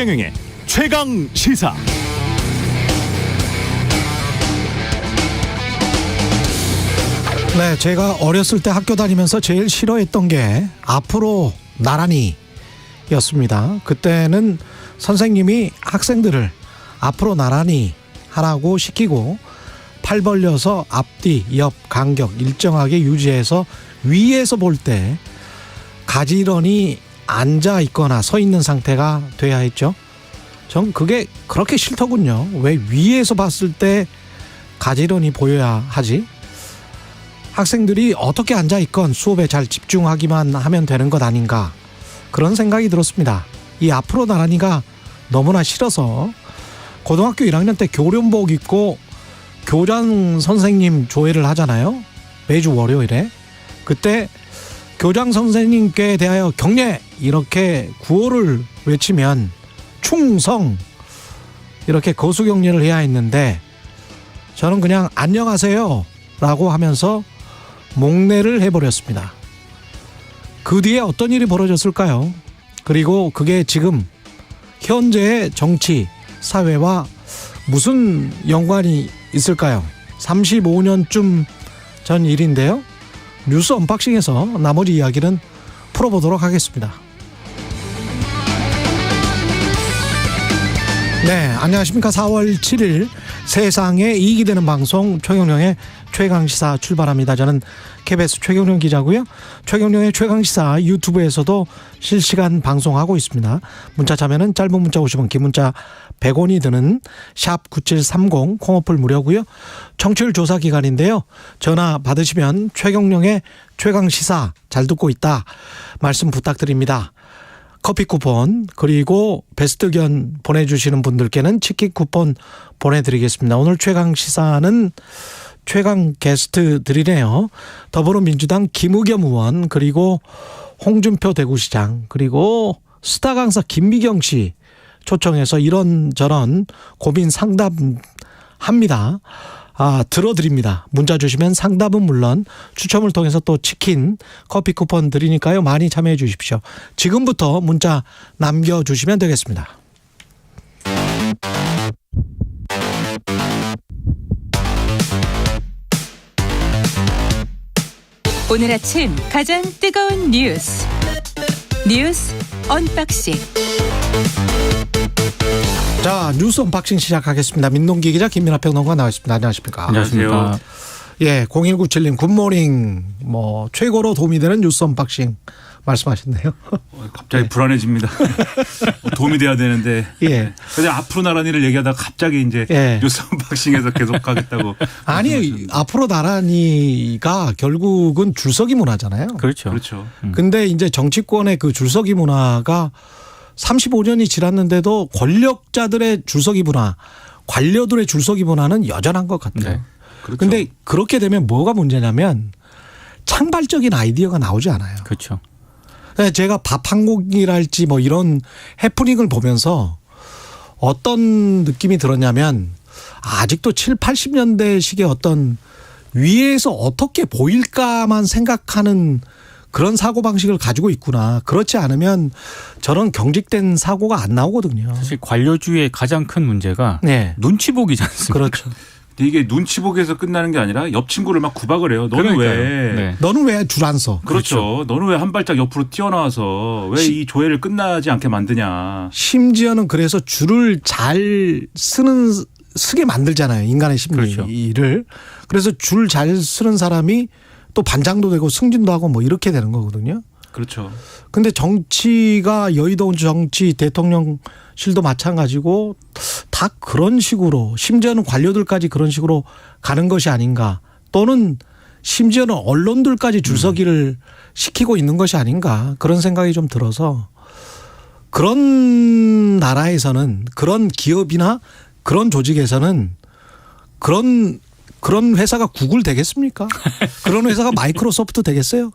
최경영의 최강 시사. 네, 제가 어렸을 때 학교 다니면서 제일 싫어했던 게 앞으로 나란히 였습니다. 그때는 선생님이 학생들을 앞으로 나란히 하라고 시키고 팔 벌려서 앞뒤, 옆, 간격 일정하게 유지해서 위에서 볼 때 가지런히 앉아 있거나 서 있는 상태가 돼야 했죠. 전 그게 그렇게 싫더군요. 왜 위에서 봤을 때 가지런히 보여야 하지? 학생들이 어떻게 앉아 있건 수업에 잘 집중하기만 하면 되는 것 아닌가, 그런 생각이 들었습니다. 이 앞으로 나란히가 너무나 싫어서 고등학교 1학년 때 교련복 입고 교장 선생님 조회를 하잖아요. 매주 월요일에. 그때 교장 선생님께 대하여 경례 이렇게 구호를 외치면 충성 이렇게 거수경례를 해야 했는데, 저는 그냥 안녕하세요 라고 하면서 목례를 해버렸습니다. 그 뒤에 어떤 일이 벌어졌을까요? 그리고 그게 지금 현재의 정치, 사회와 무슨 연관이 있을까요? 35년쯤 전 일인데요. 뉴스 언박싱에서 나머지 이야기는 풀어보도록 하겠습니다. 네, 안녕하십니까. 4월 7일 세상에 이익이 되는 방송 최경영의 최강시사 출발합니다. 저는 KBS 최경영 기자고요. 최경영의 최강시사 유튜브에서도 실시간 방송하고 있습니다. 문자 참여는 짧은 문자 50원, 긴 문자 100원이 드는 샵 9730, 콩어플 무료고요. 청취율 조사 기간인데요. 전화 받으시면 최경영의 최강시사 잘 듣고 있다 말씀 부탁드립니다. 커피 쿠폰, 그리고 베스트견 보내주시는 분들께는 치킨 쿠폰 보내드리겠습니다. 오늘 최강 시사는 최강 게스트들이네요. 더불어민주당 김의겸 의원, 그리고 홍준표 대구시장, 그리고 스타 강사 김미경 씨 초청해서 이런저런 고민 상담합니다. 들어드립니다. 문자 주시면 상담은 물론 추첨을 통해서 또 치킨, 커피 쿠폰 드리니까요. 많이 참여해 주십시오. 지금부터 문자 남겨주시면 되겠습니다. 오늘 아침 가장 뜨거운 뉴스 언박싱. 자, 뉴스 언박싱 시작하겠습니다. 민동기 기자, 김민하 평론가 나와 있습니다. 안녕하십니까? 안녕하세요. 예, 0197님 굿모닝. 최고로 도움이 되는 뉴스 언박싱 말씀하셨네요. 갑자기 불안해집니다. 도움이 돼야 되는데. 예. 근데 앞으로 나란히를 얘기하다가 갑자기 이제 뉴스 언박싱에서 계속 하겠다고. 아니, 앞으로 나란히가 결국은 줄서기 문화잖아요. 그렇죠. 근데 이제 정치권의 그 줄서기 문화가 35년이 지났는데도 권력자들의 줄서기 문화, 관료들의 줄서기 문화는 여전한 것 같아요. 네. 그렇죠. 근데 그렇게 되면 뭐가 문제냐면 창발적인 아이디어가 나오지 않아요. 그렇죠. 제가 밥 한 공기랄지 이런 해프닝을 보면서 어떤 느낌이 들었냐면, 아직도 7, 80년대식의 어떤 위에서 어떻게 보일까만 생각하는 그런 사고방식을 가지고 있구나. 그렇지 않으면 저런 경직된 사고가 안 나오거든요. 사실 관료주의의 가장 큰 문제가 눈치 보기지 않습니까? 그렇죠. 근데 이게 눈치 보기에서 끝나는 게 아니라 옆 친구를 막 구박을 해요. 너는 왜? 너는 왜 줄 안 서? 그렇죠. 너는 왜 한 발짝 옆으로 튀어나와서 왜 이 조회를 끝나지 않게 만드냐. 심지어는 그래서 줄을 잘 쓰게 만들잖아요. 인간의 심리를. 그렇죠. 그래서 줄 잘 쓰는 사람이 또 반장도 되고 승진도 하고 이렇게 되는 거거든요. 그렇죠. 근데 정치가, 여의도 정치, 대통령실도 마찬가지고 다 그런 식으로, 심지어는 관료들까지 그런 식으로 가는 것이 아닌가, 또는 심지어는 언론들까지 줄서기를 시키고 있는 것이 아닌가, 그런 생각이 좀 들어서, 그런 나라에서는, 그런 기업이나 그런 조직에서는 그런 회사가 구글 되겠습니까? 그런 회사가 마이크로소프트 되겠어요?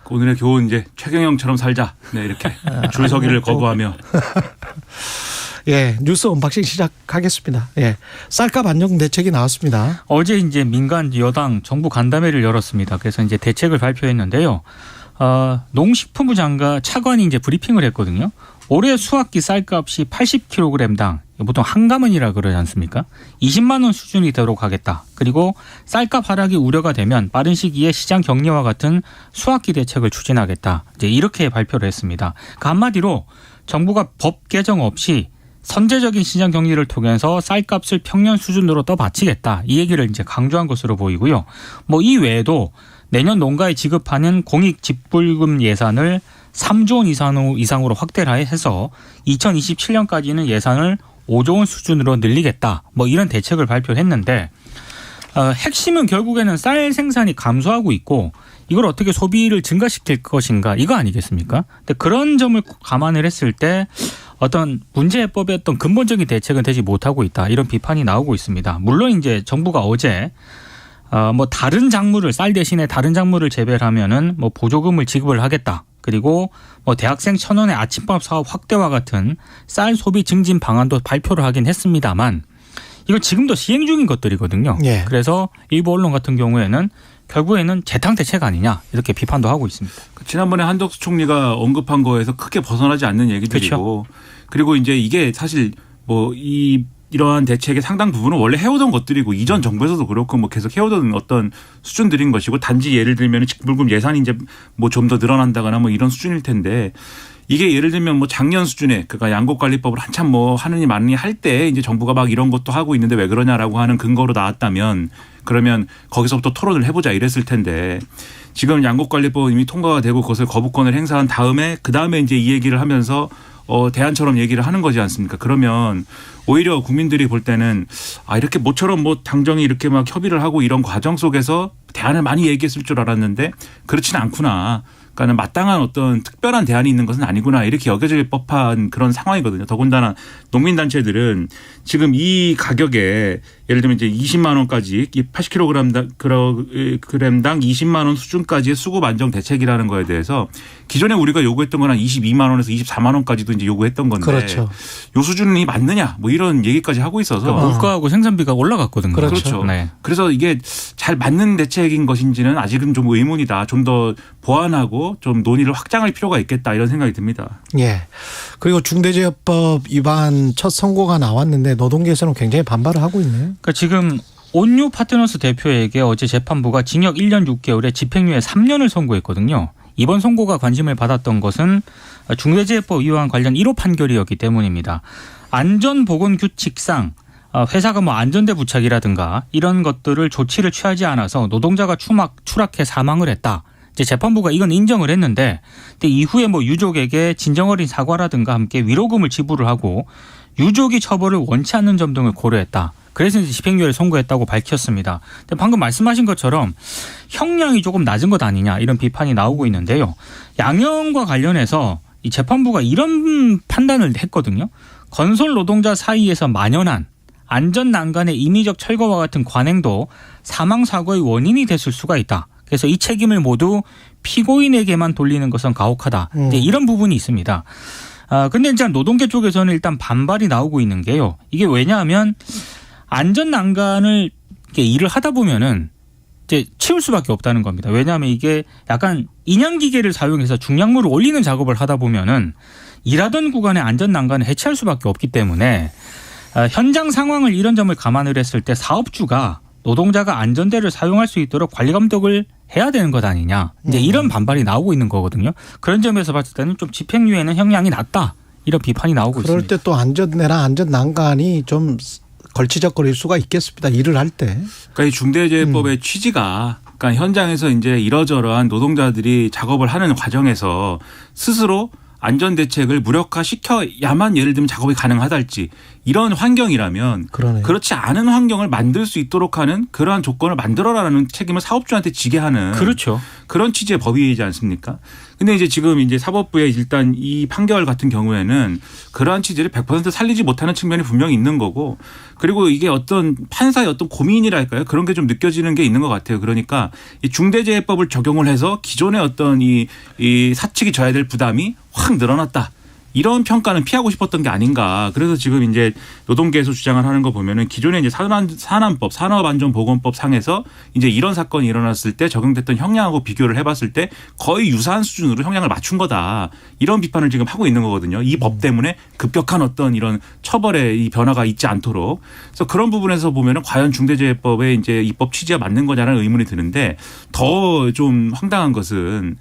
오늘의 교훈, 이제 최경영처럼 살자. 네, 이렇게 줄서기를 거부하며. 예, 뉴스 언박싱 시작하겠습니다. 예, 쌀값 안정 대책이 나왔습니다. 어제 이제 민간 여당 정부 간담회를 열었습니다. 그래서 이제 대책을 발표했는데요. 농식품부 장관 차관이 이제 브리핑을 했거든요. 올해 수확기 쌀값이 80kg당 보통 한 가문이라 그러지 않습니까? 20만 원 수준이 되도록 하겠다. 그리고 쌀값 하락이 우려가 되면 빠른 시기에 시장 격리와 같은 수확기 대책을 추진하겠다. 이제 이렇게 발표를 했습니다. 그러니까 한마디로 정부가 법 개정 없이 선제적인 시장 격리를 통해서 쌀값을 평년 수준으로 떠받치겠다. 이 얘기를 이제 강조한 것으로 보이고요. 뭐 이 외에도 내년 농가에 지급하는 공익 직불금 예산을 3조 원 이상으로 확대를 해서 2027년까지는 예산을 5조 원 수준으로 늘리겠다. 뭐 이런 대책을 발표했는데 핵심은 결국에는 쌀 생산이 감소하고 있고 이걸 어떻게 소비를 증가시킬 것인가 이거 아니겠습니까? 근데 그런 점을 감안을 했을 때 어떤 문제 해법의 어떤 근본적인 대책은 되지 못하고 있다. 이런 비판이 나오고 있습니다. 물론 이제 정부가 어제 뭐 다른 작물을 쌀 대신에 다른 작물을 재배를 하면은 뭐 보조금을 지급을 하겠다. 그리고 뭐 대학생 1,000원의 아침밥 사업 확대와 같은 쌀 소비 증진 방안도 발표를 하긴 했습니다만 이거 지금도 시행 중인 것들이거든요. 예. 그래서 일부 언론 같은 경우에는 결국에는 재탕 대책 아니냐 이렇게 비판도 하고 있습니다. 지난번에 한덕수 총리가 언급한 거에서 크게 벗어나지 않는 얘기들이고 그렇죠. 그리고 이제 이게 사실 뭐 이러한 대책의 상당 부분은 원래 해오던 것들이고 이전 정부에서도 그렇고 뭐 계속 해오던 어떤 수준들인 것이고 단지 예를 들면 직불금 예산이 이제 뭐 좀 더 늘어난다거나 뭐 이런 수준일 텐데 이게 예를 들면 뭐 작년 수준에 그러니까 양곡관리법을 한참 뭐 하느니 마느니 할 때 이제 정부가 막 이런 것도 하고 있는데 왜 그러냐라고 하는 근거로 나왔다면 그러면 거기서부터 토론을 해보자 이랬을 텐데 지금 양곡관리법 이미 통과가 되고 그것을 거부권을 행사한 다음에 그다음에 이제 이 얘기를 하면서 대안처럼 얘기를 하는 거지 않습니까? 그러면 오히려 국민들이 볼 때는 이렇게 모처럼 뭐 당정이 이렇게 막 협의를 하고 이런 과정 속에서 대안을 많이 얘기했을 줄 알았는데 그렇지는 않구나. 그러니까 마땅한 어떤 특별한 대안이 있는 것은 아니구나 이렇게 여겨질 법한 그런 상황이거든요. 더군다나 농민단체들은 지금 이 가격에 예를 들면 이제 20만 원까지 80kg당 20만 원 수준까지의 수급 안정 대책이라는 거에 대해서 기존에 우리가 요구했던 건 한 22만 원에서 24만 원까지도 이제 요구했던 건데 그렇죠. 요 수준이 맞느냐 뭐 이런 얘기까지 하고 있어서 그러니까 물가하고 생산비가 올라갔거든요. 그렇죠. 네. 그래서 이게 잘 맞는 대책인 것인지는 아직은 좀 의문이다. 좀 더 보완하고 좀 논의를 확장할 필요가 있겠다 이런 생각이 듭니다. 예. 그리고 중대재해법 위반 첫 선고가 나왔는데 노동계에서는 굉장히 반발을 하고 있네요. 그러니까 지금 온유 파트너스 대표에게 어제 재판부가 징역 1년 6개월에 집행유예 3년을 선고했거든요. 이번 선고가 관심을 받았던 것은 중대재해법 위반 관련 1호 판결이었기 때문입니다. 안전보건규칙상 회사가 뭐 안전대 부착이라든가 이런 것들을 조치를 취하지 않아서 노동자가 추락해 사망을 했다. 이제 재판부가 이건 인정을 했는데 근데 이후에 뭐 유족에게 진정어린 사과라든가 함께 위로금을 지불을 하고 유족이 처벌을 원치 않는 점 등을 고려했다. 그래서 이제 집행유예를 선고했다고 밝혔습니다. 근데 방금 말씀하신 것처럼 형량이 조금 낮은 것 아니냐 이런 비판이 나오고 있는데요. 양형과 관련해서 이 재판부가 이런 판단을 했거든요. 건설 노동자 사이에서 만연한 안전 난간의 임의적 철거와 같은 관행도 사망 사고의 원인이 됐을 수가 있다. 그래서 이 책임을 모두 피고인에게만 돌리는 것은 가혹하다. 이런 부분이 있습니다. 근데 이제 노동계 쪽에서는 일단 반발이 나오고 있는 게요. 이게 왜냐하면 안전 난간을 일을 하다 보면은 이제 치울 수밖에 없다는 겁니다. 왜냐하면 이게 약간 인양기계를 사용해서 중량물을 올리는 작업을 하다 보면은 일하던 구간의 안전 난간을 해체할 수밖에 없기 때문에 현장 상황을 이런 점을 감안을 했을 때 사업주가 노동자가 안전대를 사용할 수 있도록 관리 감독을 해야 되는 것 아니냐. 이제 이런 반발이 나오고 있는 거거든요. 그런 점에서 봤을 때는 좀 집행유예는 형량이 낮다. 이런 비판이 나오고 그럴 있습니다. 때 또 안전대나 안전 난간이 좀 걸치적거릴 수가 있겠습니다. 일을 할 때. 그러니까 이 중대재해법의 취지가 그러니까 현장에서 이제 이러저러한 노동자들이 작업을 하는 과정에서 스스로 안전 대책을 무력화시켜야만 예를 들면 작업이 가능하달지 이런 환경이라면 그러네요. 그렇지 않은 환경을 만들 수 있도록 하는 그러한 조건을 만들어라라는 책임을 사업주한테 지게 하는 그렇죠. 그런 취지의 법이지 않습니까? 근데 이제 지금 이제 사법부의 일단 이 판결 같은 경우에는 그러한 취지를 100% 살리지 못하는 측면이 분명히 있는 거고 그리고 이게 어떤 판사의 어떤 고민이랄까요? 그런 게 좀 느껴지는 게 있는 것 같아요. 그러니까 이 중대재해법을 적용을 해서 기존의 어떤 이 사측이 져야 될 부담이 확 늘어났다. 이런 평가는 피하고 싶었던 게 아닌가. 그래서 지금 이제 노동계에서 주장을 하는 거 보면은 기존에 이제 산안법, 산업안전보건법 상에서 이제 이런 사건이 일어났을 때 적용됐던 형량하고 비교를 해봤을 때 거의 유사한 수준으로 형량을 맞춘 거다. 이런 비판을 지금 하고 있는 거거든요. 이 법 때문에 급격한 어떤 이런 처벌의 이 변화가 있지 않도록. 그래서 그런 부분에서 보면은 과연 중대재해법의 이제 입법 취지가 맞는 거냐라는 의문이 드는데 더 좀 황당한 것은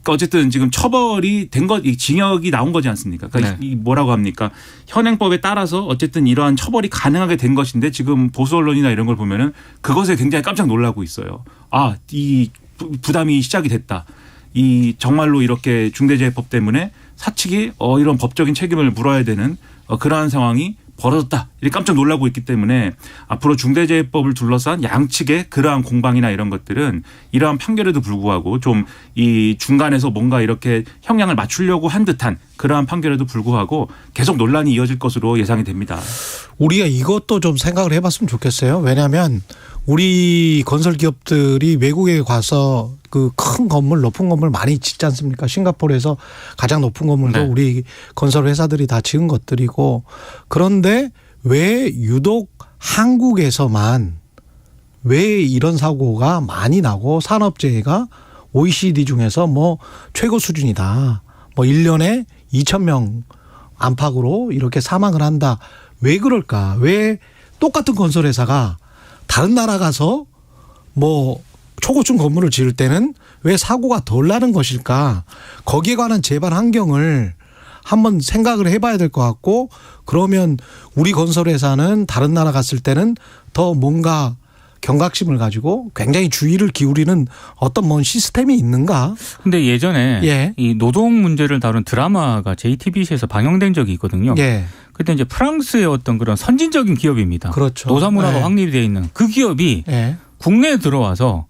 어쨌든 지금 처벌이 된 것, 징역이 나온 거지 않습니까? 그러니까 이 뭐라고 합니까? 현행법에 따라서 어쨌든 이러한 처벌이 가능하게 된 것인데 지금 보수 언론이나 이런 걸 보면은 그것에 굉장히 깜짝 놀라고 있어요. 아, 이 부담이 시작이 됐다. 이 정말로 이렇게 중대재해법 때문에 사측이 이런 법적인 책임을 물어야 되는 그러한 상황이 벌어졌다. 이렇게 깜짝 놀라고 있기 때문에 앞으로 중대재해법을 둘러싼 양측의 그러한 공방이나 이런 것들은 이러한 판결에도 불구하고 좀 이 중간에서 뭔가 이렇게 형량을 맞추려고 한 듯한 그러한 판결에도 불구하고 계속 논란이 이어질 것으로 예상이 됩니다. 우리가 이것도 좀 생각을 해봤으면 좋겠어요. 왜냐하면 우리 건설 기업들이 외국에 가서 그 큰 건물, 높은 건물 많이 짓지 않습니까? 싱가포르에서 가장 높은 건물도 네. 우리 건설 회사들이 다 지은 것들이고, 그런데 왜 유독 한국에서만 왜 이런 사고가 많이 나고 산업재해가 OECD 중에서 뭐 최고 수준이다. 뭐 1년에 2,000명 안팎으로 이렇게 사망을 한다. 왜 그럴까? 왜 똑같은 건설 회사가 다른 나라 가서 뭐 초고층 건물을 지을 때는 왜 사고가 덜 나는 것일까? 거기에 관한 재반 환경을 한번 생각을 해봐야 될 것 같고, 그러면 우리 건설회사는 다른 나라 갔을 때는 더 뭔가 경각심을 가지고 굉장히 주의를 기울이는 어떤 뭔 시스템이 있는가? 근데 예전에 예. 이 노동 문제를 다룬 드라마가 JTBC에서 방영된 적이 있거든요. 예. 그때 이제 프랑스의 어떤 그런 선진적인 기업입니다. 그렇죠. 노사 문화가 예. 확립이 되어 있는 그 기업이 예. 국내에 들어와서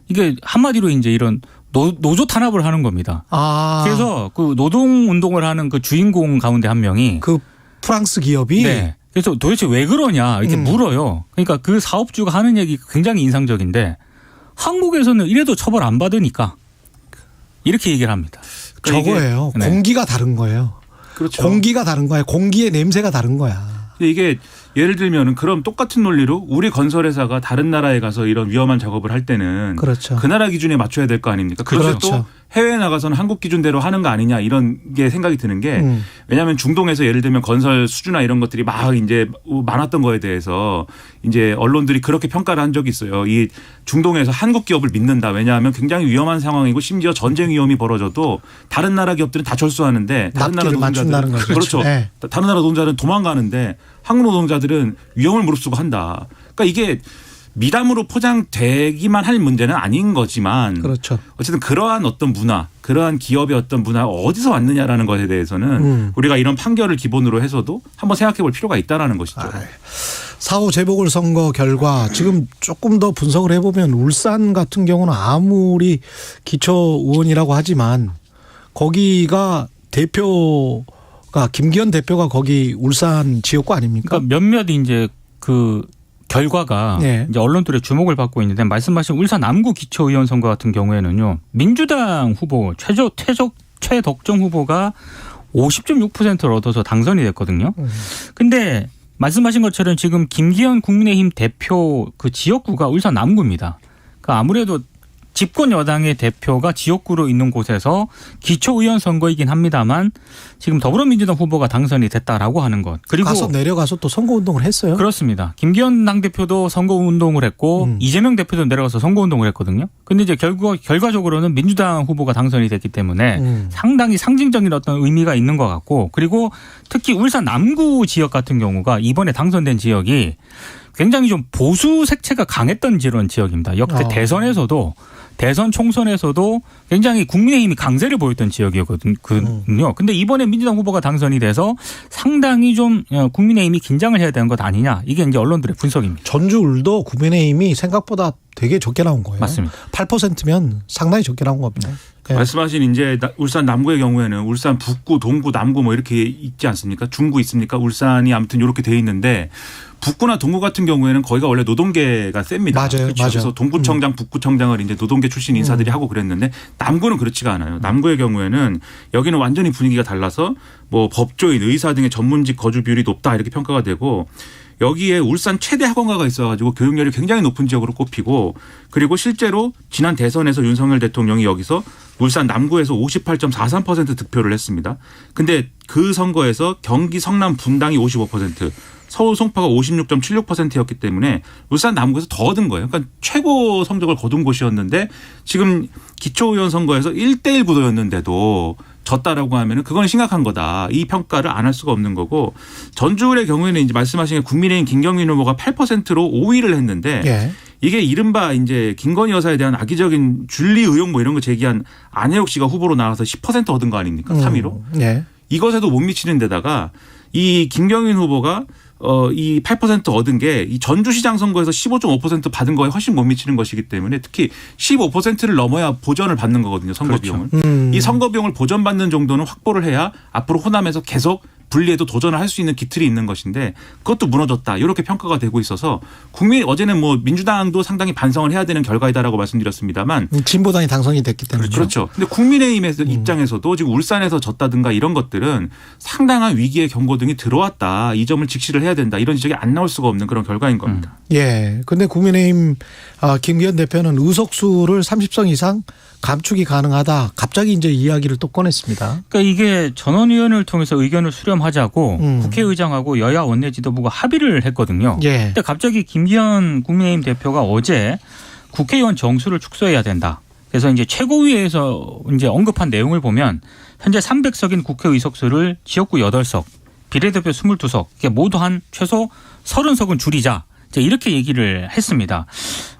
이게 한마디로 이제 이런 노조 탄압을 하는 겁니다. 아. 그래서 그 노동 운동을 하는 그 주인공 가운데 한 명이 그 프랑스 기업이 네. 그래서 도대체 왜 그러냐 이렇게 물어요. 그러니까 그 사업주가 하는 얘기 굉장히 인상적인데, 한국에서는 이래도 처벌 안 받으니까 이렇게 얘기를 합니다. 그러니까 저거예요. 네. 공기가 다른 거예요. 그렇죠. 공기가 다른 거야. 공기의 냄새가 다른 거야. 이게 예를 들면은 그럼 똑같은 논리로 우리 건설회사가 다른 나라에 가서 이런 위험한 작업을 할 때는 그렇죠. 그 나라 기준에 맞춰야 될 거 아닙니까? 그런데 그렇죠. 또 해외에 나가서는 한국 기준대로 하는 거 아니냐 이런 게 생각이 드는 게, 왜냐하면 중동에서 예를 들면 건설 수주나 이런 것들이 막 이제 많았던 거에 대해서 이제 언론들이 그렇게 평가를 한 적이 있어요. 이 중동에서 한국 기업을 믿는다. 왜냐하면 굉장히 위험한 상황이고 심지어 전쟁 위험이 벌어져도 다른 나라 기업들은 다 철수하는데 다른 나라 납기를 맞춘다는 노동자들은 거죠. 그렇죠. 네. 다른 나라 노동자들은 도망가는데 한국 노동자들은 위험을 무릅쓰고 한다. 그러니까 이게 미담으로 포장되기만 할 문제는 아닌 거지만, 그렇죠. 어쨌든 그러한 어떤 문화, 그러한 기업의 어떤 문화가 어디서 왔느냐라는 것에 대해서는 우리가 이런 판결을 기본으로 해서도 한번 생각해 볼 필요가 있다라는 것이죠. 4.5 재보궐선거 결과 지금 조금 더 분석을 해보면 울산 같은 경우는 아무리 기초 의원이라고 하지만 거기가 대표가 김기현 대표가 거기 울산 지역구 아닙니까? 그러니까 몇몇 이제 그 결과가 네. 이제 언론들의 주목을 받고 있는데, 말씀하신 울산 남구 기초의원 선거 같은 경우에는요, 민주당 후보 최덕정 후보가 50.6%를 얻어서 당선이 됐거든요. 근데 말씀하신 것처럼 지금 김기현 국민의힘 대표 그 지역구가 울산 남구입니다. 그러니까 아무래도 집권 여당의 대표가 지역구로 있는 곳에서 기초의원 선거이긴 합니다만 지금 더불어민주당 후보가 당선이 됐다라고 하는 것. 그리고 가서 내려가서 또 선거운동을 했어요. 그렇습니다. 김기현 당대표도 선거운동을 했고 이재명 대표도 내려가서 선거운동을 했거든요. 근데 이제 결과적으로는 민주당 후보가 당선이 됐기 때문에 상당히 상징적인 어떤 의미가 있는 것 같고, 그리고 특히 울산 남구 지역 같은 경우가 이번에 당선된 지역이 굉장히 좀 보수 색채가 강했던 이런 지역입니다. 역대 대선 총선에서도 굉장히 국민의힘이 강세를 보였던 지역이었거든요. 근데 이번에 민주당 후보가 당선이 돼서 상당히 좀 국민의힘이 긴장을 해야 되는 것 아니냐. 이게 이제 언론들의 분석입니다. 전주 울도 국민의힘이 생각보다 되게 적게 나온 거예요. 맞습니다. 8%면 상당히 적게 나온 겁니다. 네. 말씀하신 이제 울산 남구의 경우에는 울산 북구, 동구, 남구 뭐 이렇게 있지 않습니까? 중구 있습니까? 울산이 아무튼 이렇게 돼 있는데 북구나 동구 같은 경우에는 거기가 원래 노동계가 셉니다. 맞아요. 그렇죠? 맞아요. 그래서 동구청장, 북구청장을 이제 노동계 출신 인사들이 하고 그랬는데 남구는 그렇지가 않아요. 남구의 경우에는 여기는 완전히 분위기가 달라서 뭐 법조인, 의사 등의 전문직 거주 비율이 높다 이렇게 평가가 되고 여기에 울산 최대 학원가가 있어가지고 교육열이 굉장히 높은 지역으로 꼽히고 그리고 실제로 지난 대선에서 윤석열 대통령이 여기서 울산 남구에서 58.43% 득표를 했습니다. 근데 그 선거에서 경기 성남 분당이 55%, 서울 송파가 56.76%였기 때문에 울산 남구에서 더 얻은 거예요. 그러니까 최고 성적을 거둔 곳이었는데 지금 기초의원 선거에서 1대1 구도였는데도 졌다라고 하면은 그건 심각한 거다. 이 평가를 안 할 수가 없는 거고 전주의 경우에는 이제 말씀하신 국민의힘 김경민 후보가 8%로 5위를 했는데 예. 이게 이른바 이제 김건희 여사에 대한 악의적인 준리 의혹 뭐 이런 거 제기한 안혜옥 씨가 후보로 나와서 10% 얻은 거 아닙니까? 3위로. 예. 이것에도 못 미치는 데다가 이 김경민 후보가 이 8% 얻은 게 이 전주시장 선거에서 15.5% 받은 거에 훨씬 못 미치는 것이기 때문에 특히 15%를 넘어야 보전을 받는 거거든요. 선거 비용을. 이 선거 비용을 보전받는 정도는 확보를 해야 앞으로 호남에서 계속 분리해도 도전을 할 수 있는 기틀이 있는 것인데 그것도 무너졌다. 이렇게 평가가 되고 있어서 어제는 뭐 민주당도 상당히 반성을 해야 되는 결과이다라고 말씀드렸습니다만 진보당이 당선이 됐기 때문에. 그렇죠. 근데 국민의힘 입장에서도 지금 울산에서 졌다든가 이런 것들은 상당한 위기의 경고등이 들어왔다. 이 점을 직시를 해야 된다. 이런 지적이 안 나올 수가 없는 그런 결과인 겁니다. 예. 근데 국민의힘 김기현 대표는 의석수를 30석 이상 감축이 가능하다. 갑자기 이제 이야기를 또 꺼냈습니다. 그러니까 이게 전원위원회를 통해서 의견을 수렴하자고 국회의장하고 여야 원내지도부가 합의를 했거든요. 예. 근데 갑자기 김기현 국민의힘 대표가 어제 국회의원 정수를 축소해야 된다. 그래서 이제 최고위에서 이제 언급한 내용을 보면 현재 300석인 국회 의석수를 지역구 8석, 비례대표 22석, 이게 모두 한 최소 30석은 줄이자. 이렇게 얘기를 했습니다.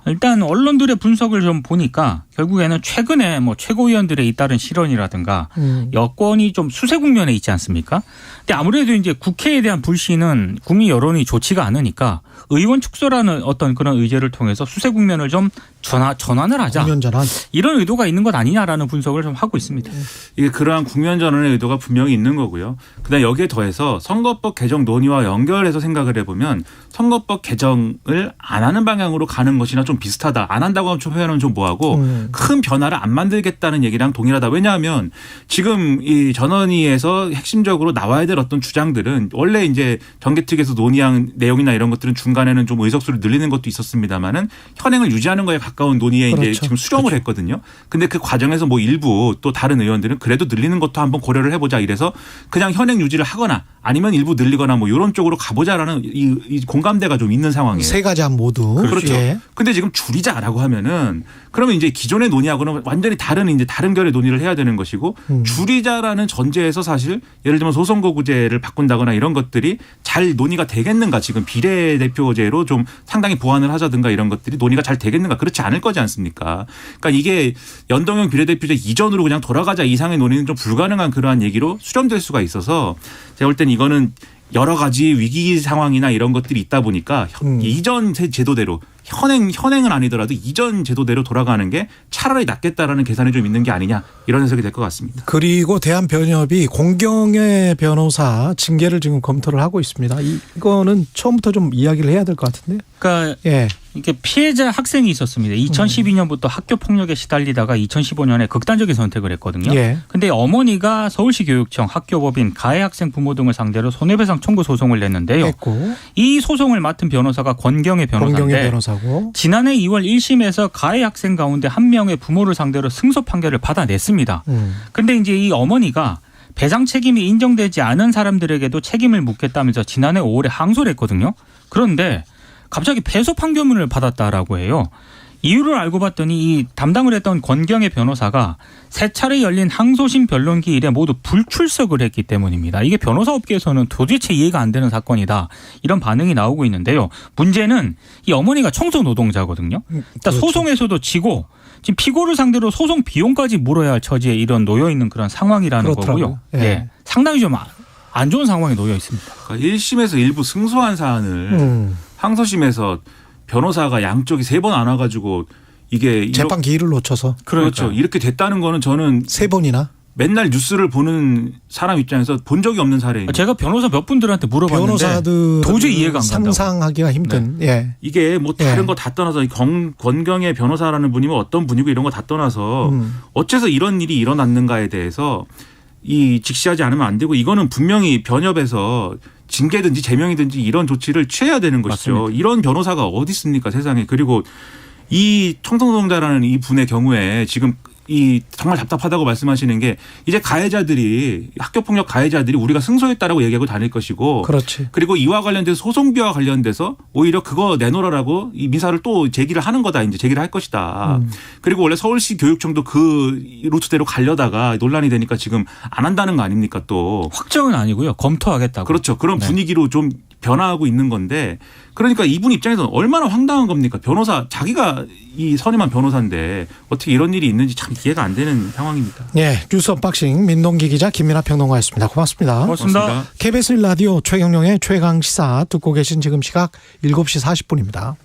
일단 언론들의 분석을 좀 보니까 결국에는 최근에 뭐 최고위원들의 잇따른 실언이라든가 여권이 좀 수세 국면에 있지 않습니까? 근데 아무래도 이제 국회에 대한 불신은 국민 여론이 좋지가 않으니까 의원 축소라는 어떤 그런 의제를 통해서 수세 국면을 좀 전환을 하자. 국면 전환. 이런 의도가 있는 것 아니냐라는 분석을 좀 하고 있습니다. 이게 그러한 국면 전환의 의도가 분명히 있는 거고요. 그다음 여기에 더해서 선거법 개정 논의와 연결해서 생각을 해보면 선거법 개정을 안 하는 방향으로 가는 것이나 좀 비슷하다. 안 한다고 하면 표현은 좀 뭐하고 큰 변화를 안 만들겠다는 얘기랑 동일하다. 왜냐하면 지금 이 전원위에서 핵심적으로 나와야 될 어떤 주장들은 원래 이제 정개특위에서 논의한 내용이나 이런 것들은 중간에는 좀 의석수를 늘리는 것도 있었습니다만은 현행을 유지하는 거에 가까운 논의에 그렇죠. 이제 지금 수렴을 했거든요. 근데 그 과정에서 뭐 일부 또 다른 의원들은 그래도 늘리는 것도 한번 고려를 해보자 이래서 그냥 현행 유지를 하거나 아니면 일부 늘리거나 뭐 이런 쪽으로 가보자라는 이 공감대가 좀 있는 상황이에요. 세 가지 안 모두. 그렇죠. 예. 근데 지금 줄이자라고 하면은 그러면 이제 기존의 논의하고는 완전히 다른 결의 논의를 해야 되는 것이고 줄이자라는 전제에서 사실 예를 들면 소선거구제를 바꾼다거나 이런 것들이 잘 논의가 되겠는가 지금 비례대표제로 좀 상당히 보완을 하자든가 이런 것들이 논의가 잘 되겠는가 그렇지 않을 거지 않습니까? 그러니까 이게 연동형 비례대표제 이전으로 그냥 돌아가자 이상의 논의는 좀 불가능한 그러한 얘기로 수렴될 수가 있어서 제가 볼 땐 이거는 여러 가지 위기 상황이나 이런 것들이 있다 보니까 이전 제도대로 현행은 아니더라도 이전 제도대로 돌아가는 게 차라리 낫겠다라는 계산이 좀 있는 게 아니냐 이런 해석이 될 것 같습니다. 그리고 대한변협이 공경의 변호사 징계를 지금 검토를 하고 있습니다. 이거는 처음부터 좀 이야기를 해야 될 것 같은데. 그러니까 예. 이게 피해자 학생이 있었습니다. 2012년부터 학교 폭력에 시달리다가 2015년에 극단적인 선택을 했거든요. 예. 근데 어머니가 서울시 교육청, 학교법인, 가해 학생 부모 등을 상대로 손해배상 청구 소송을 냈는데요. 했고. 이 소송을 맡은 변호사가 권경의 변호사인데 권경의 변호사고. 지난해 2월 1심에서 가해 학생 가운데 한 명의 부모를 상대로 승소 판결을 받아냈습니다. 근데 이제 이 어머니가 배상 책임이 인정되지 않은 사람들에게도 책임을 묻겠다면서 지난해 5월에 항소를 했거든요. 그런데 갑자기 패소 판결문을 받았다라고 해요. 이유를 알고 봤더니 이 담당을 했던 권경의 변호사가 세 차례 열린 항소심 변론기 일에 모두 불출석을 했기 때문입니다. 이게 변호사 업계에서는 도대체 이해가 안 되는 사건이다. 이런 반응이 나오고 있는데요. 문제는 이 어머니가 청소 노동자거든요. 일단 그렇죠. 소송에서도 지고 지금 피고를 상대로 소송 비용까지 물어야 할 처지에 이런 놓여 있는 그런 상황이라는 그렇더라고요. 거고요. 예. 네. 상당히 좀 안 좋은 상황에 놓여 있습니다. 그러니까 1심에서 일부 승소한 사안을 항소심에서 변호사가 양쪽이 3번 안 와가지고 이게 재판 기일을 놓쳐서. 그렇죠. 이렇게 됐다는 거는 저는 3번이나. 맨날 뉴스를 보는 사람 입장에서 본 적이 없는 사례입니다. 제가 변호사 몇 분들한테 물어봤는데 변호사들 도저히 이해가 안 간다고. 상상하기가 힘든. 예. 이게 뭐 다른 거 다 떠나서 권경의 변호사라는 분이면 어떤 분이고 이런 거 다 떠나서 어째서 이런 일이 일어났는가에 대해서 이 직시하지 않으면 안 되고 이거는 분명히 변협에서 징계든지 제명이든지 이런 조치를 취해야 되는 것이죠. 맞습니다. 이런 변호사가 어디 있습니까 세상에. 그리고 이 청성노동자라는 이 분의 경우에 지금 이 정말 답답하다고 말씀하시는 게 이제 가해자들이 학교폭력 가해자들이 우리가 승소했다라고 얘기하고 다닐 것이고 그렇지. 그리고 이와 관련돼서 소송비와 관련돼서 오히려 그거 내놓으라고 이 민사를 또 제기를 하는 거다 이제 제기를 할 것이다. 그리고 원래 서울시 교육청도 그 루트대로 가려다가 논란이 되니까 지금 안 한다는 거 아닙니까 또. 확정은 아니고요. 검토하겠다고. 그렇죠. 그런 네. 분위기로 좀 변화하고 있는 건데 그러니까 이분 입장에서는 얼마나 황당한 겁니까? 변호사 자기가 이 선임한 변호사인데 어떻게 이런 일이 있는지 참 이해가 안 되는 상황입니다. 예, 뉴스 언박싱 민동기 기자 김민하 평론가였습니다. 고맙습니다. 고맙습니다. KBS 1라디오 최경영의 최강시사 듣고 계신 지금 시각 7시 40분입니다.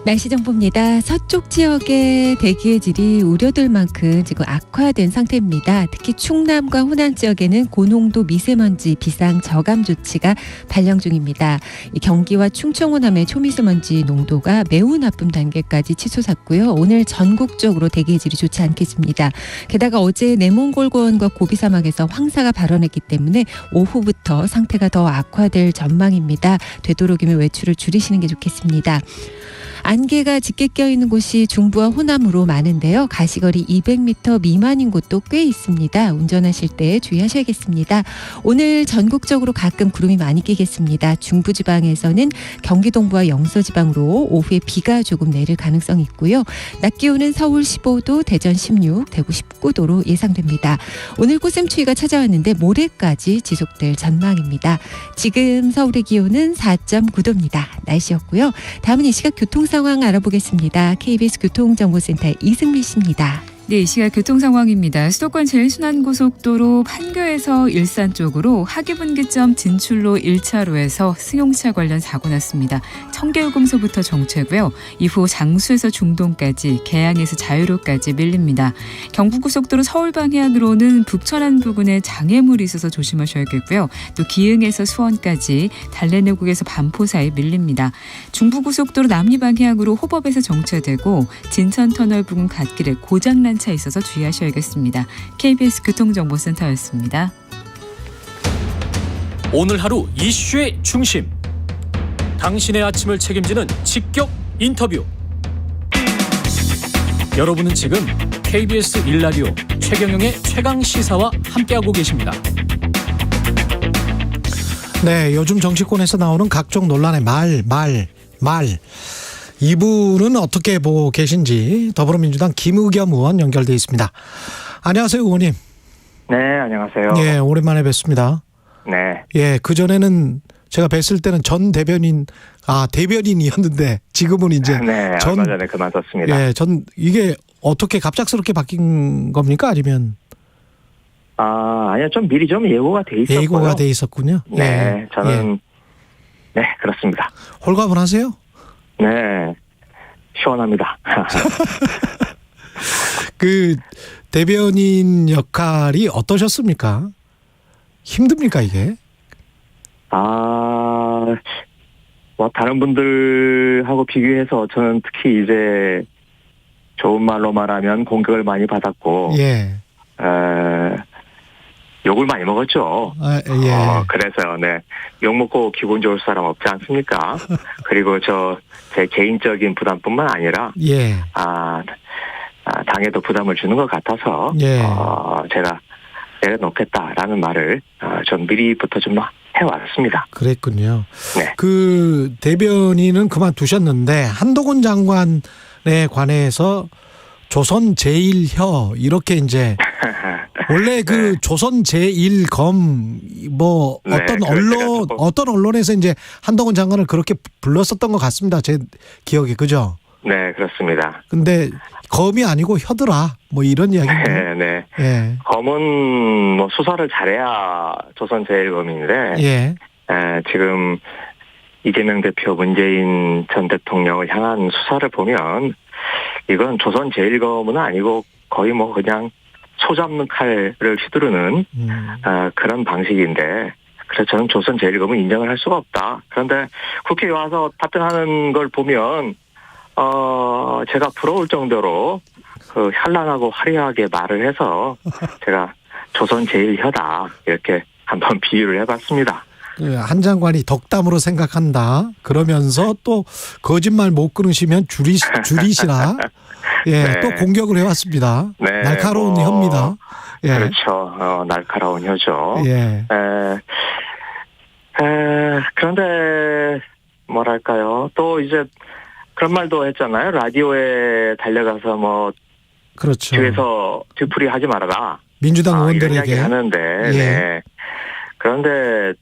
날씨 정보입니다. 서쪽 지역의 대기의 질이 우려될 만큼 지금 악화된 상태입니다. 특히 충남과 호남 지역에는 고농도 미세먼지 비상 저감 조치가 발령 중입니다. 경기와 충청 호남의 초미세먼지 농도가 매우 나쁨 단계까지 치솟았고요. 오늘 전국적으로 대기의 질이 좋지 않겠습니다. 게다가 어제 내몽골고원과 고비 사막에서 황사가 발원했기 때문에 오후부터 상태가 더 악화될 전망입니다. 되도록이면 외출을 줄이시는 게 좋겠습니다. 안개가 짙게 껴있는 곳이 중부와 호남으로 많은데요. 가시거리 200m 미만인 곳도 꽤 있습니다. 운전하실 때 주의하셔야겠습니다. 오늘 전국적으로 가끔 구름이 많이 끼겠습니다. 중부지방에서는 경기 동부와 영서지방으로 오후에 비가 조금 내릴 가능성이 있고요. 낮 기온은 서울 15도, 대전 16, 대구 19도로 예상됩니다. 오늘 꽃샘추위가 찾아왔는데 모레까지 지속될 전망입니다. 지금 서울의 기온은 4.9도입니다. 날씨였고요. 다음은 이 시각 교통 상황 알아보겠습니다. KBS 교통정보센터 이승미 씨입니다. 네, 이 시각 교통 상황입니다. 수도권 제일순환고속도로 판교에서 일산 쪽으로 하기분기점 진출로 1차로에서 승용차 관련 사고 났습니다. 청계요금소부터 정체고요. 이후 장수에서 중동까지, 계양에서 자유로까지 밀립니다. 경부고속도로 서울 방향으로는 북천안 부근에 장애물이 있어서 조심하셔야겠고요. 또 기흥에서 수원까지, 달래내국에서 반포 사이 밀립니다. 중부고속도로 남리 방향으로 호법에서 정체되고 진천터널 부근 갓길에 고장난 차 있어서 주의하셔야겠습니다. KBS 교통정보센터였습니다. 오늘 하루 이슈의 중심. 당신의 아침을 책임지는 직격 인터뷰. 여러분은 지금 KBS 1라디오 최경영의 최강시사와 함께하고 계십니다. 네, 요즘 정치권에서 나오는 각종 논란의 말. 이분은 어떻게 보고 계신지 더불어민주당 김의겸 의원 연결돼 있습니다. 안녕하세요, 의원님. 네, 안녕하세요. 예, 오랜만에 뵙습니다. 네. 예, 그전에는 제가 뵀을 때는 전 대변인이었는데 지금은 이제 네, 얼마 전에 그만뒀습니다. 예, 이게 어떻게 갑작스럽게 바뀐 겁니까? 아니면 아니요, 좀 미리 좀 예고가 돼 있었고요. 예고가 돼 있었군요. 네, 저는 네, 그렇습니다. 홀가분하세요? 네, 시원합니다. 그 대변인 역할이 어떠셨습니까? 힘듭니까 이게? 뭐 다른 분들하고 비교해서 저는 특히 이제 좋은 말로 말하면 공격을 많이 받았고, 예. 욕을 많이 먹었죠. 예. 그래서 네, 욕 먹고 기분 좋을 사람 없지 않습니까? 그리고 제 개인적인 부담뿐만 아니라 예. 당에도 부담을 주는 것 같아서 예. 제가 내려놓겠다라는 말을 좀 미리부터 좀 해왔습니다. 그랬군요. 네. 그 대변인은 그만두셨는데 한동훈 장관에 관해서 조선 제1혀 이렇게 이제 원래 그 조선 제1검 뭐 네, 어떤 언론에서 이제 한동훈 장관을 그렇게 불렀었던 것 같습니다. 제 기억에 그죠? 네, 그렇습니다. 근데 검이 아니고 혀더라 뭐 이런 이야기인데. 네. 예. 검은 뭐 수사를 잘해야 조선 제1검인데 예. 지금 이재명 대표, 문재인 전 대통령을 향한 수사를 보면 이건 조선제일검은 아니고 거의 뭐 그냥 소 잡는 칼을 휘두르는 그런 방식인데, 그래서 저는 조선제일검은 인정을 할 수가 없다. 그런데 국회에 와서 답변하는 걸 보면 제가 부러울 정도로 그 현란하고 화려하게 말을 해서 제가 조선제일혀다 이렇게 한번 비유를 해봤습니다. 한 장관이 덕담으로 생각한다. 그러면서 또 거짓말 못 끊으시면 줄이시라. 예, 네. 또 공격을 해왔습니다. 네, 날카로운 혀입니다. 예. 그렇죠. 날카로운 혀죠. 예. 그런데 뭐랄까요? 또 이제 그런 말도 했잖아요. 라디오에 달려가서 뭐 그렇죠. 뒤에서 뒤풀이 하지 말아라. 민주당 의원들에게. 이런 이야기 하는데. 예. 네. 그런데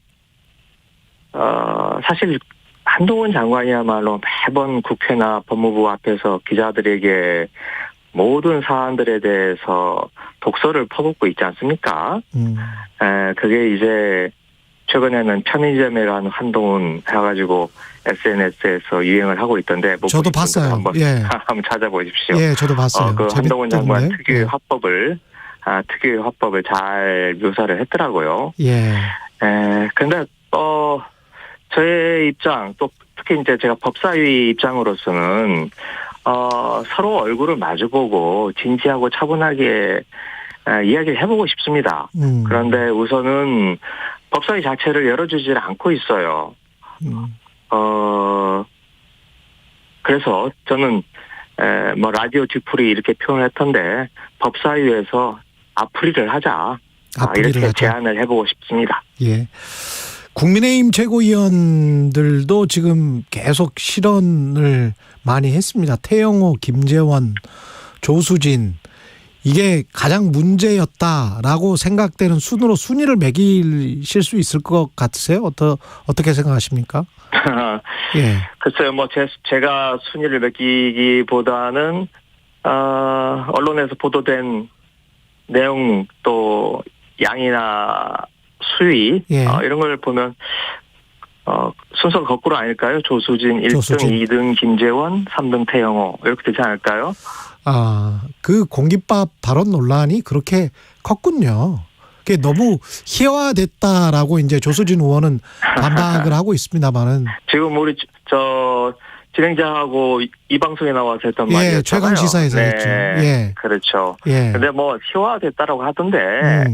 사실 한동훈 장관이야말로 매번 국회나 법무부 앞에서 기자들에게 모든 사안들에 대해서 독서를 퍼붓고 있지 않습니까? 그게 이제 최근에는 편의점에 간 한동훈 해가지고 SNS에서 유행을 하고 있던데. 저도 봤어요. 한번, 예. 한번 찾아보십시오. 예, 저도 봤어요. 그 한동훈 장관 재밌던데. 특유의 예. 화법을 잘 묘사를 했더라고요. 예. 근데 저의 입장, 또 특히 이제 제가 법사위 입장으로서는 서로 얼굴을 마주보고 진지하고 차분하게 이야기를 해보고 싶습니다. 그런데 우선은 법사위 자체를 열어주질 않고 있어요. 그래서 저는 뭐 라디오 뒤풀이 이렇게 표현했던데 법사위에서 앞풀이를 하자. 이렇게 하자. 제안을 해보고 싶습니다. 예. 국민의힘 최고위원들도 지금 계속 실언을 많이 했습니다. 태영호, 김재원, 조수진, 이게 가장 문제였다라고 생각되는 순으로 순위를 매기실 수 있을 것 같으세요? 어떻게 생각하십니까? 예. 글쎄요, 뭐 제가 순위를 매기기보다는 언론에서 보도된 내용, 또 양이나 수위, 예. 이런 걸 보면 순서가 거꾸로 아닐까요? 조수진 1등, 조수진. 2등 김재원, 3등 태영호 이렇게 되지 않을까요? 그 공깃밥 발언 논란이 그렇게 컸군요. 그게 너무 희화됐다라고 이제 조수진 의원은 반박을 하고 있습니다만은. 지금 우리 진행자하고 이 방송에 나와서 했던 예, 말이었잖아요. 최강 시사에서 네, 했죠. 예. 그렇죠. 예. 근데 뭐 희화됐다라고 하던데,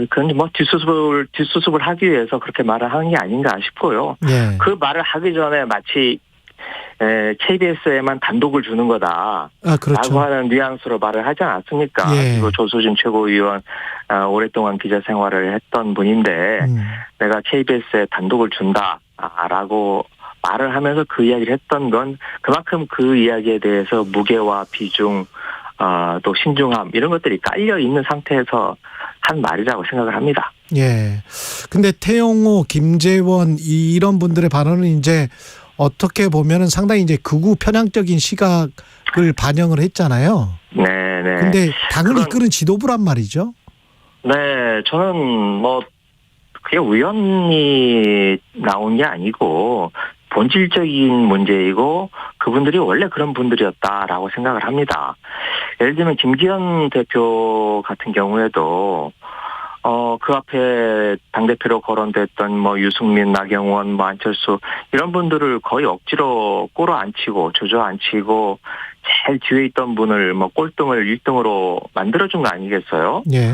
그건 뭐 뒷수습을 하기 위해서 그렇게 말을 하는 게 아닌가 싶고요. 예. 그 말을 하기 전에 마치 KBS에만 단독을 주는 거다. 그렇죠. 라고 하는 뉘앙스로 말을 하지 않았습니까? 예. 그리고 조수진 최고위원 오랫동안 기자 생활을 했던 분인데 내가 KBS에 단독을 준다라고 말을 하면서 그 이야기를 했던 건 그만큼 그 이야기에 대해서 무게와 비중, 또 신중함 이런 것들이 깔려 있는 상태에서 한 말이라고 생각을 합니다. 예. 근데 태영호, 김재원 이런 분들의 발언은 이제 어떻게 보면은 상당히 이제 극우 편향적인 시각을 반영을 했잖아요. 네. 근데 당을 이끄는 지도부란 말이죠. 네, 저는 뭐 그게 우연히 나온 게 아니고 본질적인 문제이고 그분들이 원래 그런 분들이었다라고 생각을 합니다. 예를 들면 김기현 대표 같은 경우에도 그 앞에 당대표로 거론됐던 뭐 유승민, 나경원, 뭐 안철수 이런 분들을 거의 억지로 끌어안치고 주저앉히고 제일 뒤에 있던 분을 뭐 꼴등을 1등으로 만들어준 거 아니겠어요? 예.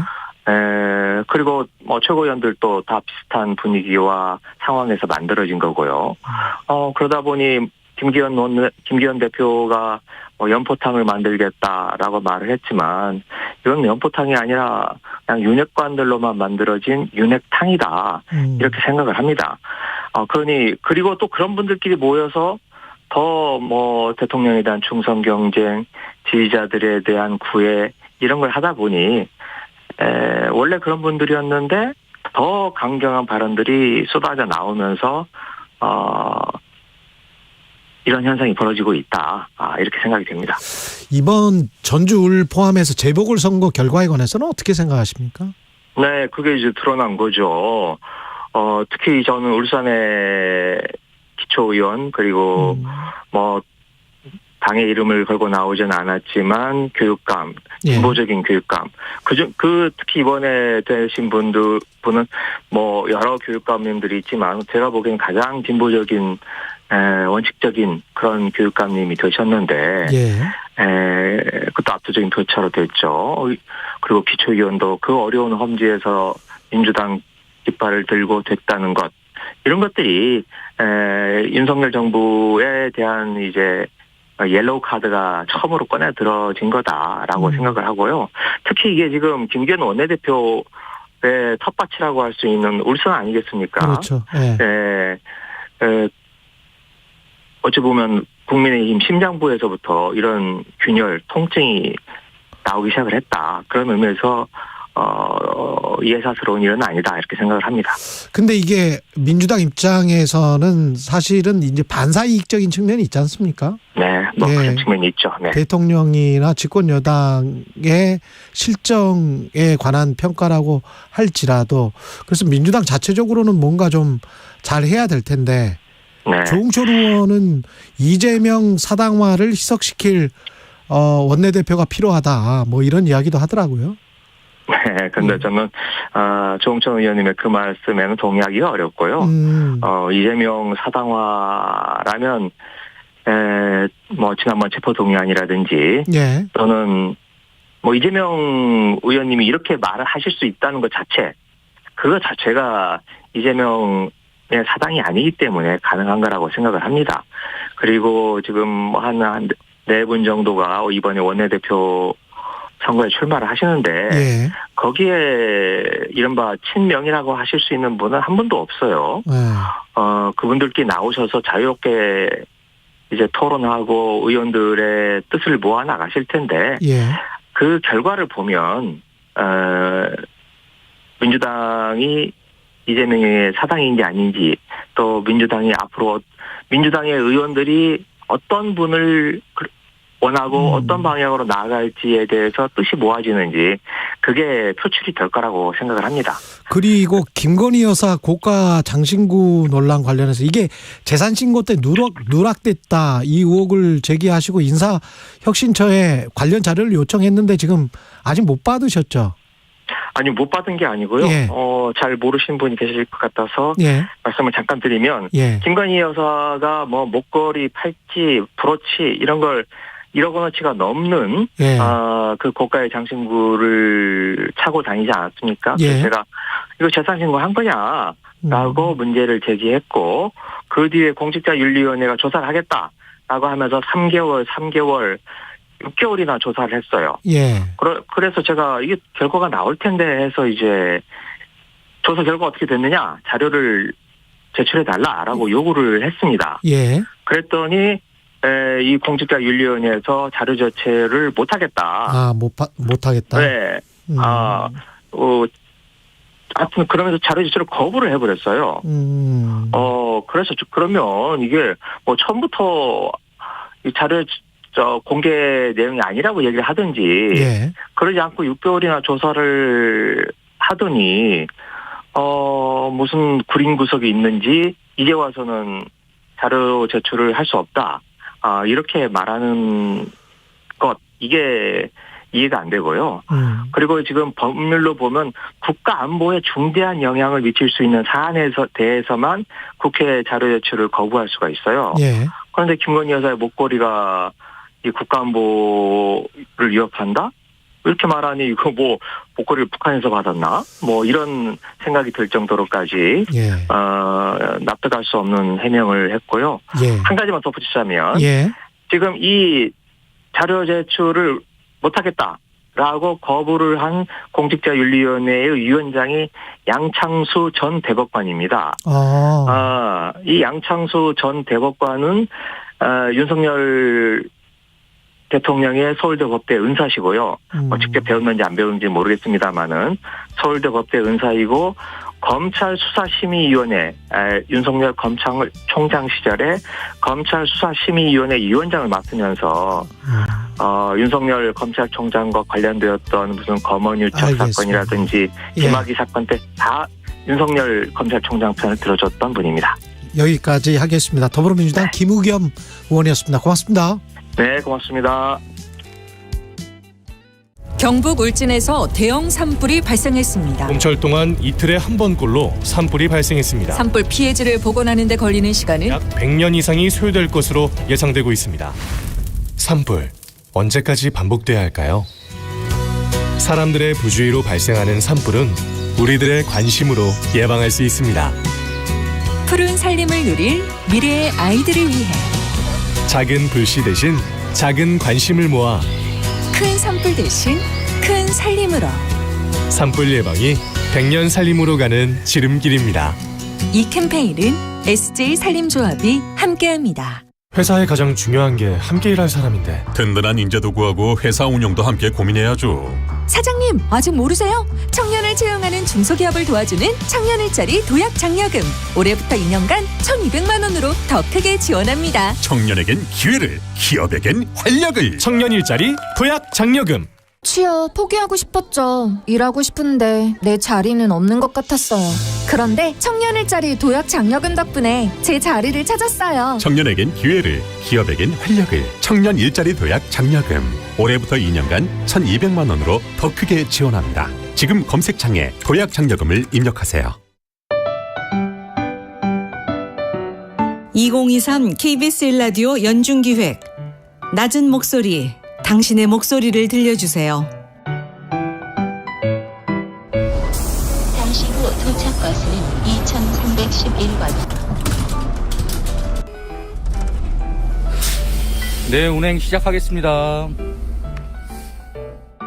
그리고 뭐 최고위원들도 다 비슷한 분위기와 상황에서 만들어진 거고요. 그러다 보니 김기현 대표가 뭐 연포탕을 만들겠다라고 말을 했지만 이건 연포탕이 아니라 그냥 윤핵관들로만 만들어진 윤핵탕이다 이렇게 생각을 합니다. 그리고 또 그런 분들끼리 모여서 더 뭐 대통령에 대한 충성 경쟁, 지지자들에 대한 구애 이런 걸 하다 보니 원래 그런 분들이었는데 더 강경한 발언들이 쏟아져 나오면서 이런 현상이 벌어지고 있다. 이렇게 생각이 됩니다. 이번 전주을 포함해서 재보궐선거 결과에 관해서는 어떻게 생각하십니까? 네, 그게 이제 드러난 거죠. 특히 저는 울산의 기초의원 그리고 뭐 당의 이름을 걸고 나오진 않았지만 교육감, 진보적인 교육감. 특히 이번에 되신 분은 뭐 여러 교육감님들이 있지만 제가 보기엔 가장 진보적인 원칙적인 그런 교육감님이 되셨는데 그것도 압도적인 표차로 됐죠. 그리고 기초의원도 그 어려운 험지에서 민주당 깃발을 들고 됐다는 것 이런 것들이 윤석열 정부에 대한 이제 옐로우 카드가 처음으로 꺼내 들어진 거다라고 생각을 하고요. 특히 이게 지금 김기현 원내대표의 텃밭이라고 할 수 있는 울산 아니겠습니까? 그렇죠. 어찌 보면 국민의힘 심장부에서부터 이런 균열, 통증이 나오기 시작을 했다. 그런 의미에서 예사스러운 일은 아니다 이렇게 생각을 합니다. 근데 이게 민주당 입장에서는 사실은 이제 반사이익적인 측면이 있지 않습니까? 네, 그런 측면이 있죠. 네. 대통령이나 집권 여당의 실정에 관한 평가라고 할지라도 그래서 민주당 자체적으로는 뭔가 좀 잘 해야 될 텐데 조응천 의원은 이재명 사당화를 희석시킬 원내대표가 필요하다 뭐 이런 이야기도 하더라고요. 네, 근데 저는 조응천 의원님의 그 말씀에는 동의하기가 어렵고요. 이재명 사당화라면 뭐 지난번 체포동의안이라든지 또는 뭐 이재명 의원님이 이렇게 말을 하실 수 있다는 것 자체, 그거 자체가 이재명의 사당이 아니기 때문에 가능한 거라고 생각을 합니다. 그리고 지금 한 4분 정도가 이번에 원내대표 선거에 출마를 하시는데 거기에 이른바 친명이라고 하실 수 있는 분은 한 분도 없어요. 그분들끼리 나오셔서 자유롭게 이제 토론하고 의원들의 뜻을 모아 나가실 텐데 그 결과를 보면 민주당이 이재명의 사당인지 아닌지 또 민주당이 앞으로 민주당의 의원들이 어떤 분을 원하고 어떤 방향으로 나아갈지에 대해서 뜻이 모아지는지 그게 표출이 될 거라고 생각을 합니다. 그리고 김건희 여사 고가 장신구 논란 관련해서 이게 재산 신고 때 누락됐다 이 의혹을 제기하시고 인사혁신처에 관련 자료를 요청했는데 지금 아직 못 받으셨죠? 아니 못 받은 게 아니고요. 잘 모르시는 분이 계실 것 같아서 말씀을 잠깐 드리면 김건희 여사가 뭐 목걸이, 팔찌, 브로치 이런 걸 1억 원어치가 넘는 그 고가의 장신구를 차고 다니지 않았습니까? 그래서 제가 이거 재산신고 한 거냐라고 문제를 제기했고 그 뒤에 공직자윤리위원회가 조사를 하겠다라고 하면서 3개월 6개월이나 조사를 했어요. 그래서 제가 이게 결과가 나올 텐데 해서 이제 조사 결과 어떻게 됐느냐 자료를 제출해달라라고 요구를 했습니다. 그랬더니 이 공직자윤리위원회에서 자료 제출을 못하겠다. 못하겠다. 네. 하여튼 그러면서 자료 제출을 거부를 해버렸어요. 그래서 그러면 이게 뭐 처음부터 이 자료 공개 내용이 아니라고 얘기를 하든지 그러지 않고 6개월이나 조사를 하더니 무슨 구린 구석이 있는지 이제 와서는 자료 제출을 할 수 없다. 이렇게 말하는 것 이게 이해가 안 되고요. 그리고 지금 법률로 보면 국가 안보에 중대한 영향을 미칠 수 있는 사안에 대해서만 국회 자료 제출을 거부할 수가 있어요. 그런데 김건희 여사의 목걸이가 이 국가안보를 위협한다? 이렇게 말하니 이거 뭐 목걸이를 북한에서 받았나? 뭐 이런 생각이 들 정도로까지 납득할 수 없는 해명을 했고요. 한 가지만 덧붙이자면 지금 이 자료 제출을 못하겠다라고 거부를 한 공직자윤리위원회의 위원장이 양창수 전 대법관입니다. 이 양창수 전 대법관은 윤석열 대통령의 서울대 법대 은사시고요. 직접 배웠는지 안 배웠는지 모르겠습니다만은 서울대 법대 은사이고 검찰 수사심의위원회 윤석열 검찰총장 시절에 검찰 수사심의위원회 위원장을 맡으면서 윤석열 검찰총장과 관련되었던 무슨 검언유착 사건이라든지 김학의 사건 때 다 윤석열 검찰총장 편을 들어줬던 분입니다. 여기까지 하겠습니다. 더불어민주당 김우겸 의원이었습니다. 고맙습니다. 네, 고맙습니다. 경북 울진에서 대형 산불이 발생했습니다. 봄철 동안 이틀에 한 번꼴로 산불이 발생했습니다. 산불 피해지를 복원하는 데 걸리는 시간은 약 100년 이상이 소요될 것으로 예상되고 있습니다. 산불, 언제까지 반복돼야 할까요? 사람들의 부주의로 발생하는 산불은 우리들의 관심으로 예방할 수 있습니다. 푸른 살림을 누릴 미래의 아이들을 위해 작은 불씨 대신 작은 관심을 모아 큰 산불 대신 큰 살림으로 산불 예방이 100년 살림으로 가는 지름길입니다. 이 캠페인은 SJ산림조합이 함께합니다. 회사의 가장 중요한 게 함께 일할 사람인데 든든한 인재도 구하고 회사 운영도 함께 고민해야죠. 사장님, 아직 모르세요? 청년을 채용하는 중소기업을 도와주는 청년일자리 도약장려금. 올해부터 2년간 1,200만 원으로 더 크게 지원합니다. 청년에겐 기회를, 기업에겐 활력을. 청년 일자리 도약 장려금. 취업 포기하고 싶었죠. 일하고 싶은데 내 자리는 없는 것 같았어요. 그런데 청년일자리 도약 장려금 덕분에 제 자리를 찾았어요. 청년에겐 기회를, 기업에겐 활력을. 청년 일자리 도약 장려금. 올해부터 2년간 1,200만 원으로 더 크게 지원합니다. 지금 검색창에 도약 장려금을 입력하세요. 2023 KBS 1라디오 연중기획 낮은 목소리, 당신의 목소리를 들려주세요. 잠시 후 도착 버스는 2311번. 네, 운행 시작하겠습니다.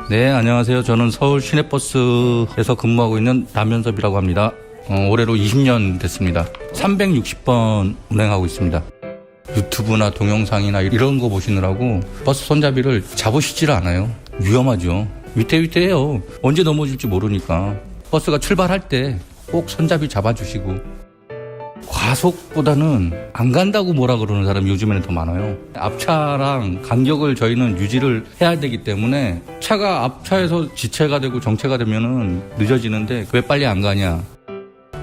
네, 안녕하세요. 저는 서울 시내버스에서 근무하고 있는 남현섭이라고 합니다. 올해로 20년 됐습니다. 360번 운행하고 있습니다. 유튜브나 동영상이나 이런 거 보시느라고 버스 손잡이를 잡으시질 않아요. 위험하죠. 위태위태해요. 언제 넘어질지 모르니까. 버스가 출발할 때 꼭 손잡이 잡아주시고. 과속보다는 안 간다고 뭐라 그러는 사람이 요즘에는 더 많아요. 앞차랑 간격을 저희는 유지를 해야 되기 때문에 차가 앞차에서 지체가 되고 정체가 되면은 늦어지는데 왜 빨리 안 가냐.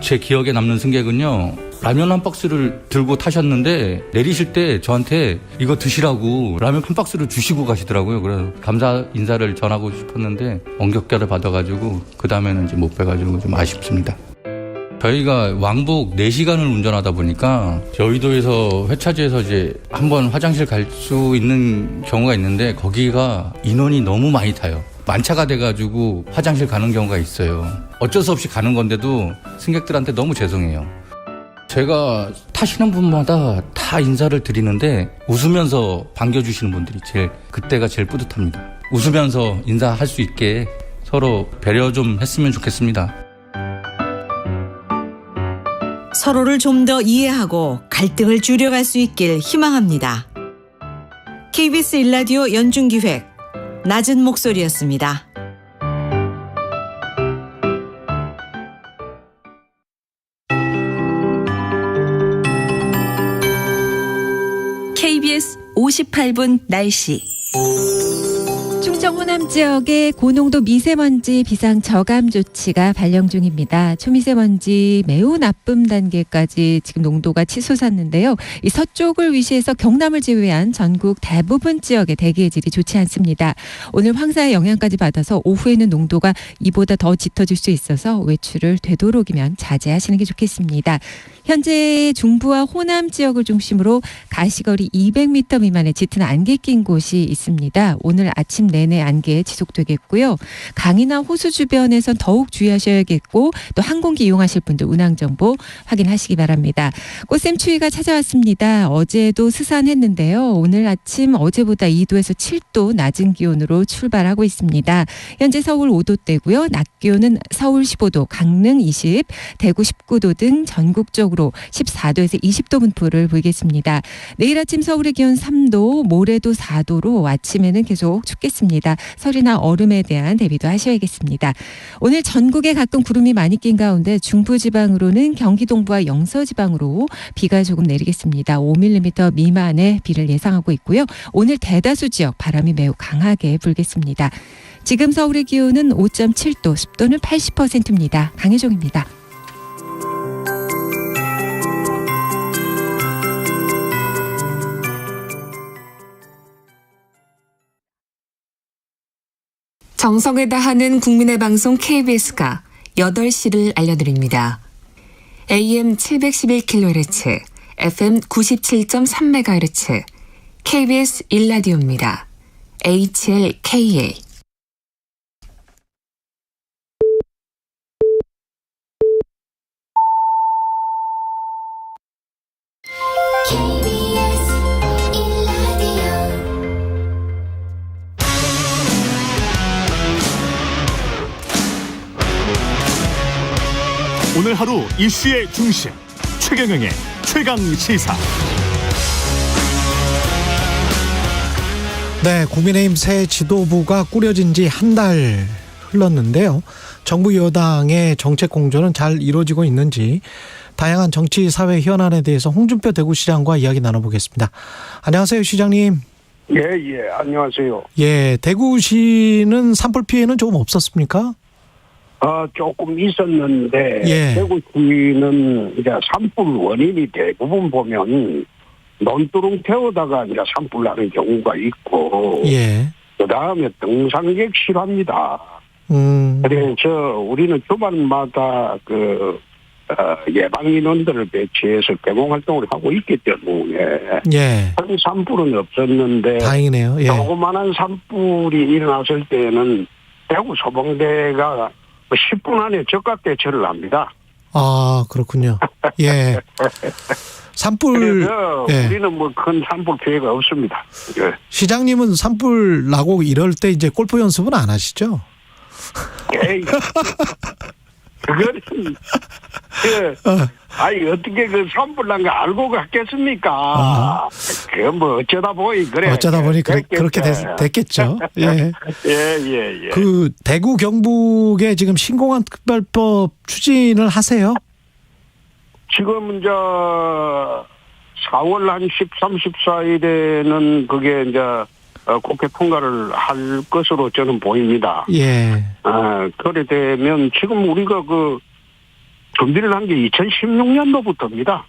제 기억에 남는 승객은요, 라면 한 박스를 들고 타셨는데 내리실 때 저한테 이거 드시라고 라면 한 박스를 주시고 가시더라고요. 그래서 감사 인사를 전하고 싶었는데 언격결을 받아가지고 그 다음에는 이제 못 빼가지고 좀 아쉽습니다. 저희가 왕복 4시간을 운전하다 보니까 여의도에서 회차지에서 이제 한번 화장실 갈 수 있는 경우가 있는데 거기가 인원이 너무 많이 타요. 만차가 돼가지고 화장실 가는 경우가 있어요. 어쩔 수 없이 가는 건데도 승객들한테 너무 죄송해요. 제가 타시는 분마다 다 인사를 드리는데 웃으면서 반겨주시는 분들이 그때가 제일 뿌듯합니다. 웃으면서 인사할 수 있게 서로 배려 좀 했으면 좋겠습니다. 서로를 좀 더 이해하고 갈등을 줄여갈 수 있길 희망합니다. KBS 1라디오 연중기획 낮은 목소리였습니다. KBS 58분 날씨. 충청 호남 지역에 고농도 미세먼지 비상 저감 조치가 발령 중입니다. 초미세먼지 매우 나쁨 단계까지 지금 농도가 치솟았는데요. 이 서쪽을 위시해서 경남을 제외한 전국 대부분 지역의 대기의 질이 좋지 않습니다. 오늘 황사의 영향까지 받아서 오후에는 농도가 이보다 더 짙어질 수 있어서 외출을 되도록이면 자제하시는 게 좋겠습니다. 현재 중부와 호남 지역을 중심으로 가시거리 200m 미만의 짙은 안개 낀 곳이 있습니다. 오늘 아침 내내 안개 지속되겠고요. 강이나 호수 주변에선 더욱 주의하셔야겠고 또 항공기 이용하실 분들 운항 정보 확인하시기 바랍니다. 꽃샘 추위가 찾아왔습니다. 어제도 스산했는데요. 오늘 아침 어제보다 2도에서 7도 낮은 기온으로 출발하고 있습니다. 현재 서울 5도대고요. 낮 기온은 서울 15도, 강릉 20, 대구 19도 등 전국적으로 14도에서 20도 분포를 보이겠습니다. 내일 아침 서울의 기온 3도, 모레도 4도로 아침에는 계속 춥겠습니다. 설이나 얼음에 대한 대비도 하셔야겠습니다. 오늘 전국에 가끔 구름이 많이 낀 가운데 중부지방으로는 경기 동부와 영서지방으로 비가 조금 내리겠습니다. 5mm 미만의 비를 예상하고 있고요. 오늘 대다수 지역 바람이 매우 강하게 불겠습니다. 지금 서울의 기온은 5.7도, 습도는 80%입니다. 강혜종입니다. 정성을 다하는 국민의 방송 KBS가 8시를 알려드립니다. AM 711kHz, FM 97.3MHz, KBS 1라디오입니다. HLKA. 오늘 하루 이슈의 중심 최경영의 최강 시사. 네, 국민의힘 새 지도부가 꾸려진 지 한 달 흘렀는데요. 정부 여당의 정책 공조는 잘 이루어지고 있는지 다양한 정치 사회 현안에 대해서 홍준표 대구시장과 이야기 나눠보겠습니다. 안녕하세요, 시장님. 예, 안녕하세요. 예, 대구시는 산불 피해는 조금 없었습니까? 조금 있었는데, 예. 대구시는 이제 산불 원인이 대부분 보면 논두렁 태우다가 이제 산불 나는 경우가 있고, 예. 그 다음에 등산객 실화입니다. 그래서 우리는 주말마다 예방 인원들을 배치해서 개봉 활동을 하고 있기 때문에, 예. 큰 산불은 없었는데, 다행이네요. 예. 조그만한 산불이 일어났을 때는 대구 소방대가 10분 안에 적각 대처를 합니다. 아, 그렇군요. 예. 산불. 그래서 예. 우리는 뭐 큰 산불 피해가 없습니다. 예. 시장님은 산불 나고 이럴 때 이제 골프 연습은 안 하시죠? 에이, 그거는 아니 어떻게 그 산불 난 거 알고 갔겠습니까? 그 뭐 어쩌다 보니 그래. 어쩌다 보니 그렇게 됐겠죠. 예. 예. 그 대구 경북에 지금 신공항 특별법 추진을 하세요? 지금 이제 4월 한 13, 14일에는 그게 이제 국회 통과를 할 것으로 저는 보입니다. 예. 그래 되면 지금 우리가 준비를 한 게 2016년도부터입니다.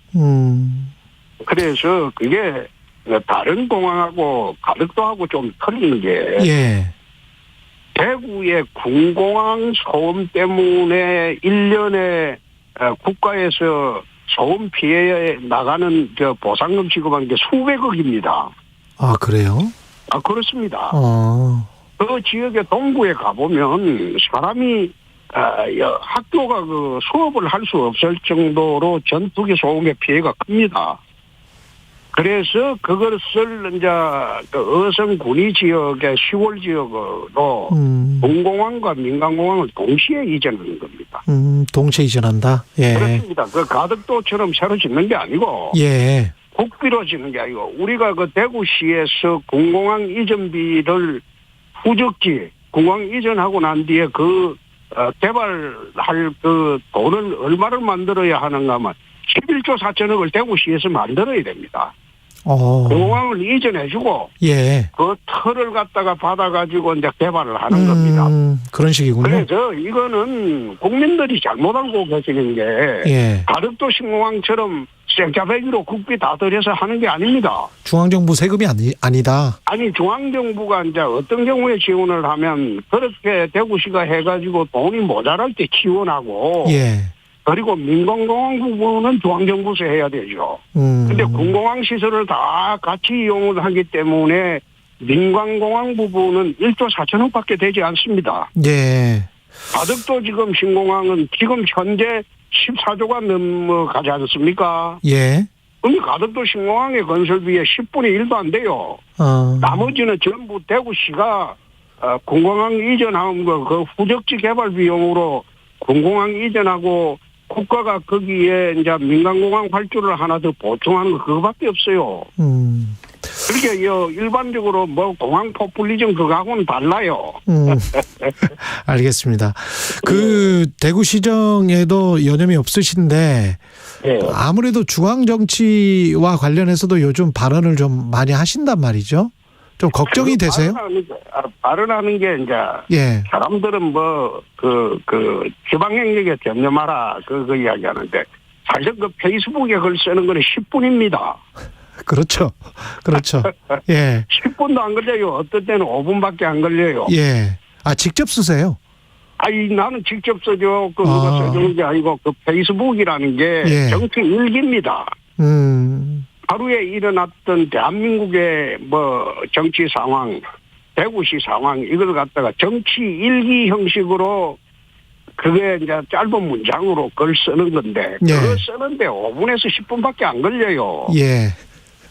그래서 그게 다른 공항하고 가덕도하고 좀 틀린 게, 예. 대구의 군공항 소음 때문에 1년에 국가에서 소음 피해에 나가는 보상금 지급한 게 수백억입니다. 아, 그래요? 그렇습니다. 그 지역의 동구에 가보면 사람이 학교가 수업을 할 수 없을 정도로 전투기 소음의 피해가 큽니다. 그래서 그것을 이제 어성 군위 지역의 10월 지역으로 군공항과 민간공항을 동시에 이전하는 겁니다. 동시에 이전한다. 예. 그렇습니다. 가덕도처럼 새로 짓는 게 아니고, 예. 국비로 짓는 게 아니고, 우리가 대구시에서 군공항 이전비를 후적지 공항 이전하고 난 뒤에 개발할 돈을 얼마를 만들어야 하는가 하면 11조 4천억을 대구시에서 만들어야 됩니다. 공항을 이전해주고, 예. 그 터를 갖다가 받아가지고 이제 개발을 하는 겁니다. 그런 식이군요. 그래서 이거는 국민들이 잘못 알고 계시는 게, 예. 가덕도 신공항처럼 생짜배기로 국비 다 들여서 하는 게 아닙니다. 중앙정부 세금이 아니다. 아니, 중앙정부가 이제 어떤 경우에 지원을 하면 그렇게 대구시가 해가지고 돈이 모자랄 때 지원하고, 예. 그리고 민간공항 부분은 중앙정부에서 해야 되죠. 근데 군공항 시설을 다 같이 이용을 하기 때문에 민간공항 부분은 1조 4천억밖에 되지 않습니다. 예. 가덕도 지금 신공항은 지금 현재 14조가 넘어가지 않습니까? 예. 그럼 가덕도 신공항의 건설비에 10분의 1도 안 돼요. 나머지는 전부 대구시가 군공항 이전한 그 후적지 개발 비용으로 군공항 이전하고 국가가 거기에 이제 민간공항 활주를 하나 더 보충하는 거 그거밖에 없어요. 그렇게 일반적으로 공항 포퓰리즘 그거하고는 달라요. 알겠습니다. 대구시정에도 여념이 없으신데, 네. 아무래도 중앙정치와 관련해서도 요즘 발언을 좀 많이 하신단 말이죠. 좀 걱정이 되세요? 발언하는 게 이제, 예. 사람들은 지방행력에 전념하라 그 이야기 하는데, 사실 페이스북에 글 쓰는 거는 10분입니다. 그렇죠. 예. 10분도 안 걸려요. 어떤 때는 5분밖에 안 걸려요. 예. 아, 직접 쓰세요? 아니, 나는 직접 써줘. 그 누가 써주는 게 아니고 그 페이스북이라는 게 예. 정치 일기입니다. 하루에 일어났던 대한민국의 뭐 정치 상황, 대구시 상황 이걸 갖다가 정치 일기 형식으로 그게 이제 짧은 문장으로 글 쓰는 건데 예. 그거 쓰는데 5분에서 10분밖에 안 걸려요. 예.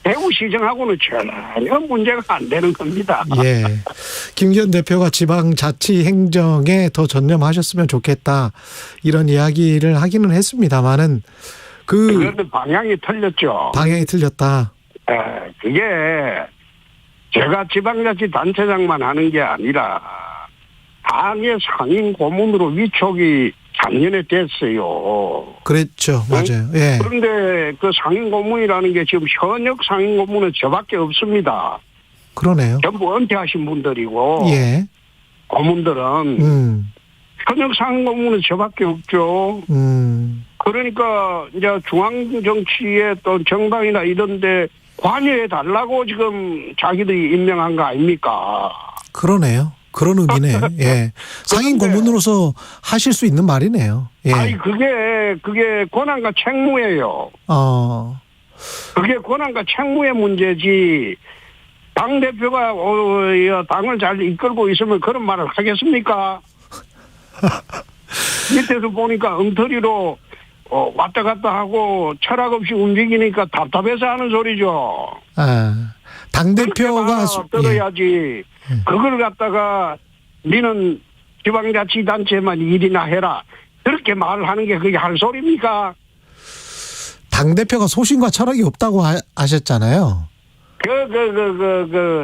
대구시정하고는 전혀 문제가 안 되는 겁니다. 예. 김기현 대표가 지방자치행정에 더 전념하셨으면 좋겠다 이런 이야기를 하기는 했습니다만은 그거는 방향이 틀렸죠. 방향이 틀렸다. 그게 제가 지방자치단체장만 하는 게 아니라 당의 상임 고문으로 위촉이 작년에 됐어요. 그랬죠. 맞아요. 예. 그런데 그 상임 고문이라는 게 지금 현역 상임 고문은 저밖에 없습니다. 그러네요. 전부 은퇴하신 분들이고 예. 고문들은 현역 상임 고문은 저밖에 없죠. 그러니까 이제 중앙 정치에 또 정당이나 이런데 관여해 달라고 지금 자기들이 임명한 거 아닙니까? 그러네요. 그런 의미네요. 예. 상임 고문으로서 하실 수 있는 말이네요. 예. 아니 그게 권한과 책무예요. 그게 권한과 책무의 문제지. 당 대표가 당을 잘 이끌고 있으면 그런 말을 하겠습니까? 밑에서 보니까 엉터리로 왔다 갔다 하고 철학 없이 움직이니까 답답해서 하는 소리죠. 당 대표가 들어야지. 그걸 갖다가 니는 지방자치단체만 일이나 해라. 그렇게 말을 하는 게 그게 할 소리입니까? 당 대표가 소신과 철학이 없다고 하셨잖아요.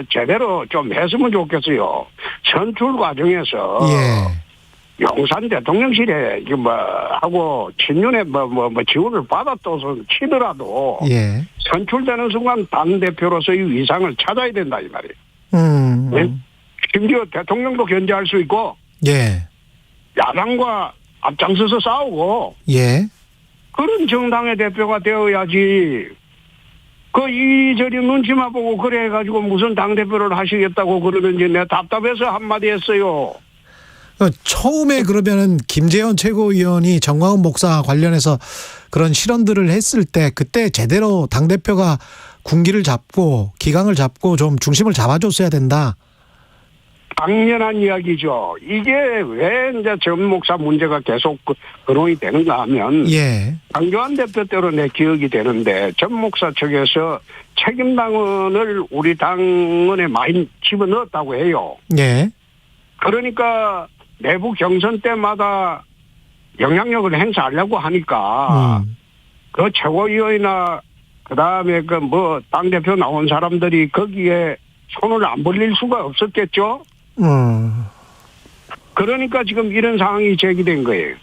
제대로 좀 했으면 좋겠어요. 선출 과정에서. 용산 대통령실에 하고 친윤에 지원을 받았던 치더라도 선출되는 순간 당 대표로서의 위상을 찾아야 된다 이 말이에요. 심지어 대통령도 견제할 수 있고 야당과 앞장서서 싸우고 그런 정당의 대표가 되어야지. 그 이리저리 눈치만 보고 그래 가지고 무슨 당 대표를 하시겠다고 그러는지 내가 답답해서 한마디 했어요. 처음에 그러면은 김재현 최고위원이 정광훈 목사 관련해서 그런 실언들을 했을 때 그때 제대로 당대표가 군기를 잡고 기강을 잡고 좀 중심을 잡아줬어야 된다. 당연한 이야기죠. 이게 왜 이제 전 목사 문제가 계속 거론이 되는가 하면 강교안 대표 때로 내 기억이 되는데 전 목사 측에서 책임당원을 우리 당원에 많이 집어넣었다고 해요. 그러니까 내부 경선 때마다 영향력을 행사하려고 하니까 그 최고위원이나 그다음에 당대표 나온 사람들이 거기에 손을 안 벌릴 수가 없었겠죠. 그러니까 지금 이런 상황이 제기된 거예요.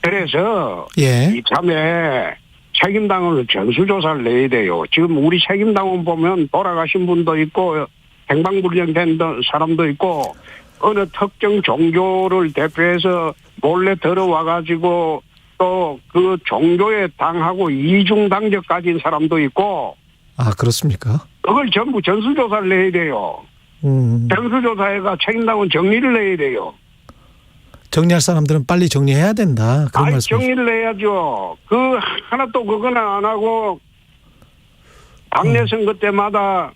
그래서 이참에 책임당원을 전수조사를 내야 돼요. 지금 우리 책임당원 보면 돌아가신 분도 있고 행방불명된 사람도 있고 어느 특정 종교를 대표해서 몰래 들어와가지고 또 그 종교에 당하고 이중당적 가진 사람도 있고. 그렇습니까? 그걸 전부 전수조사를 내야 돼요. 전수조사해가 책임당원 정리를 내야 돼요. 정리할 사람들은 빨리 정리해야 된다. 그런 말씀. 정리를 해야죠. 하나도 그거는 안 하고 당내 선거 때마다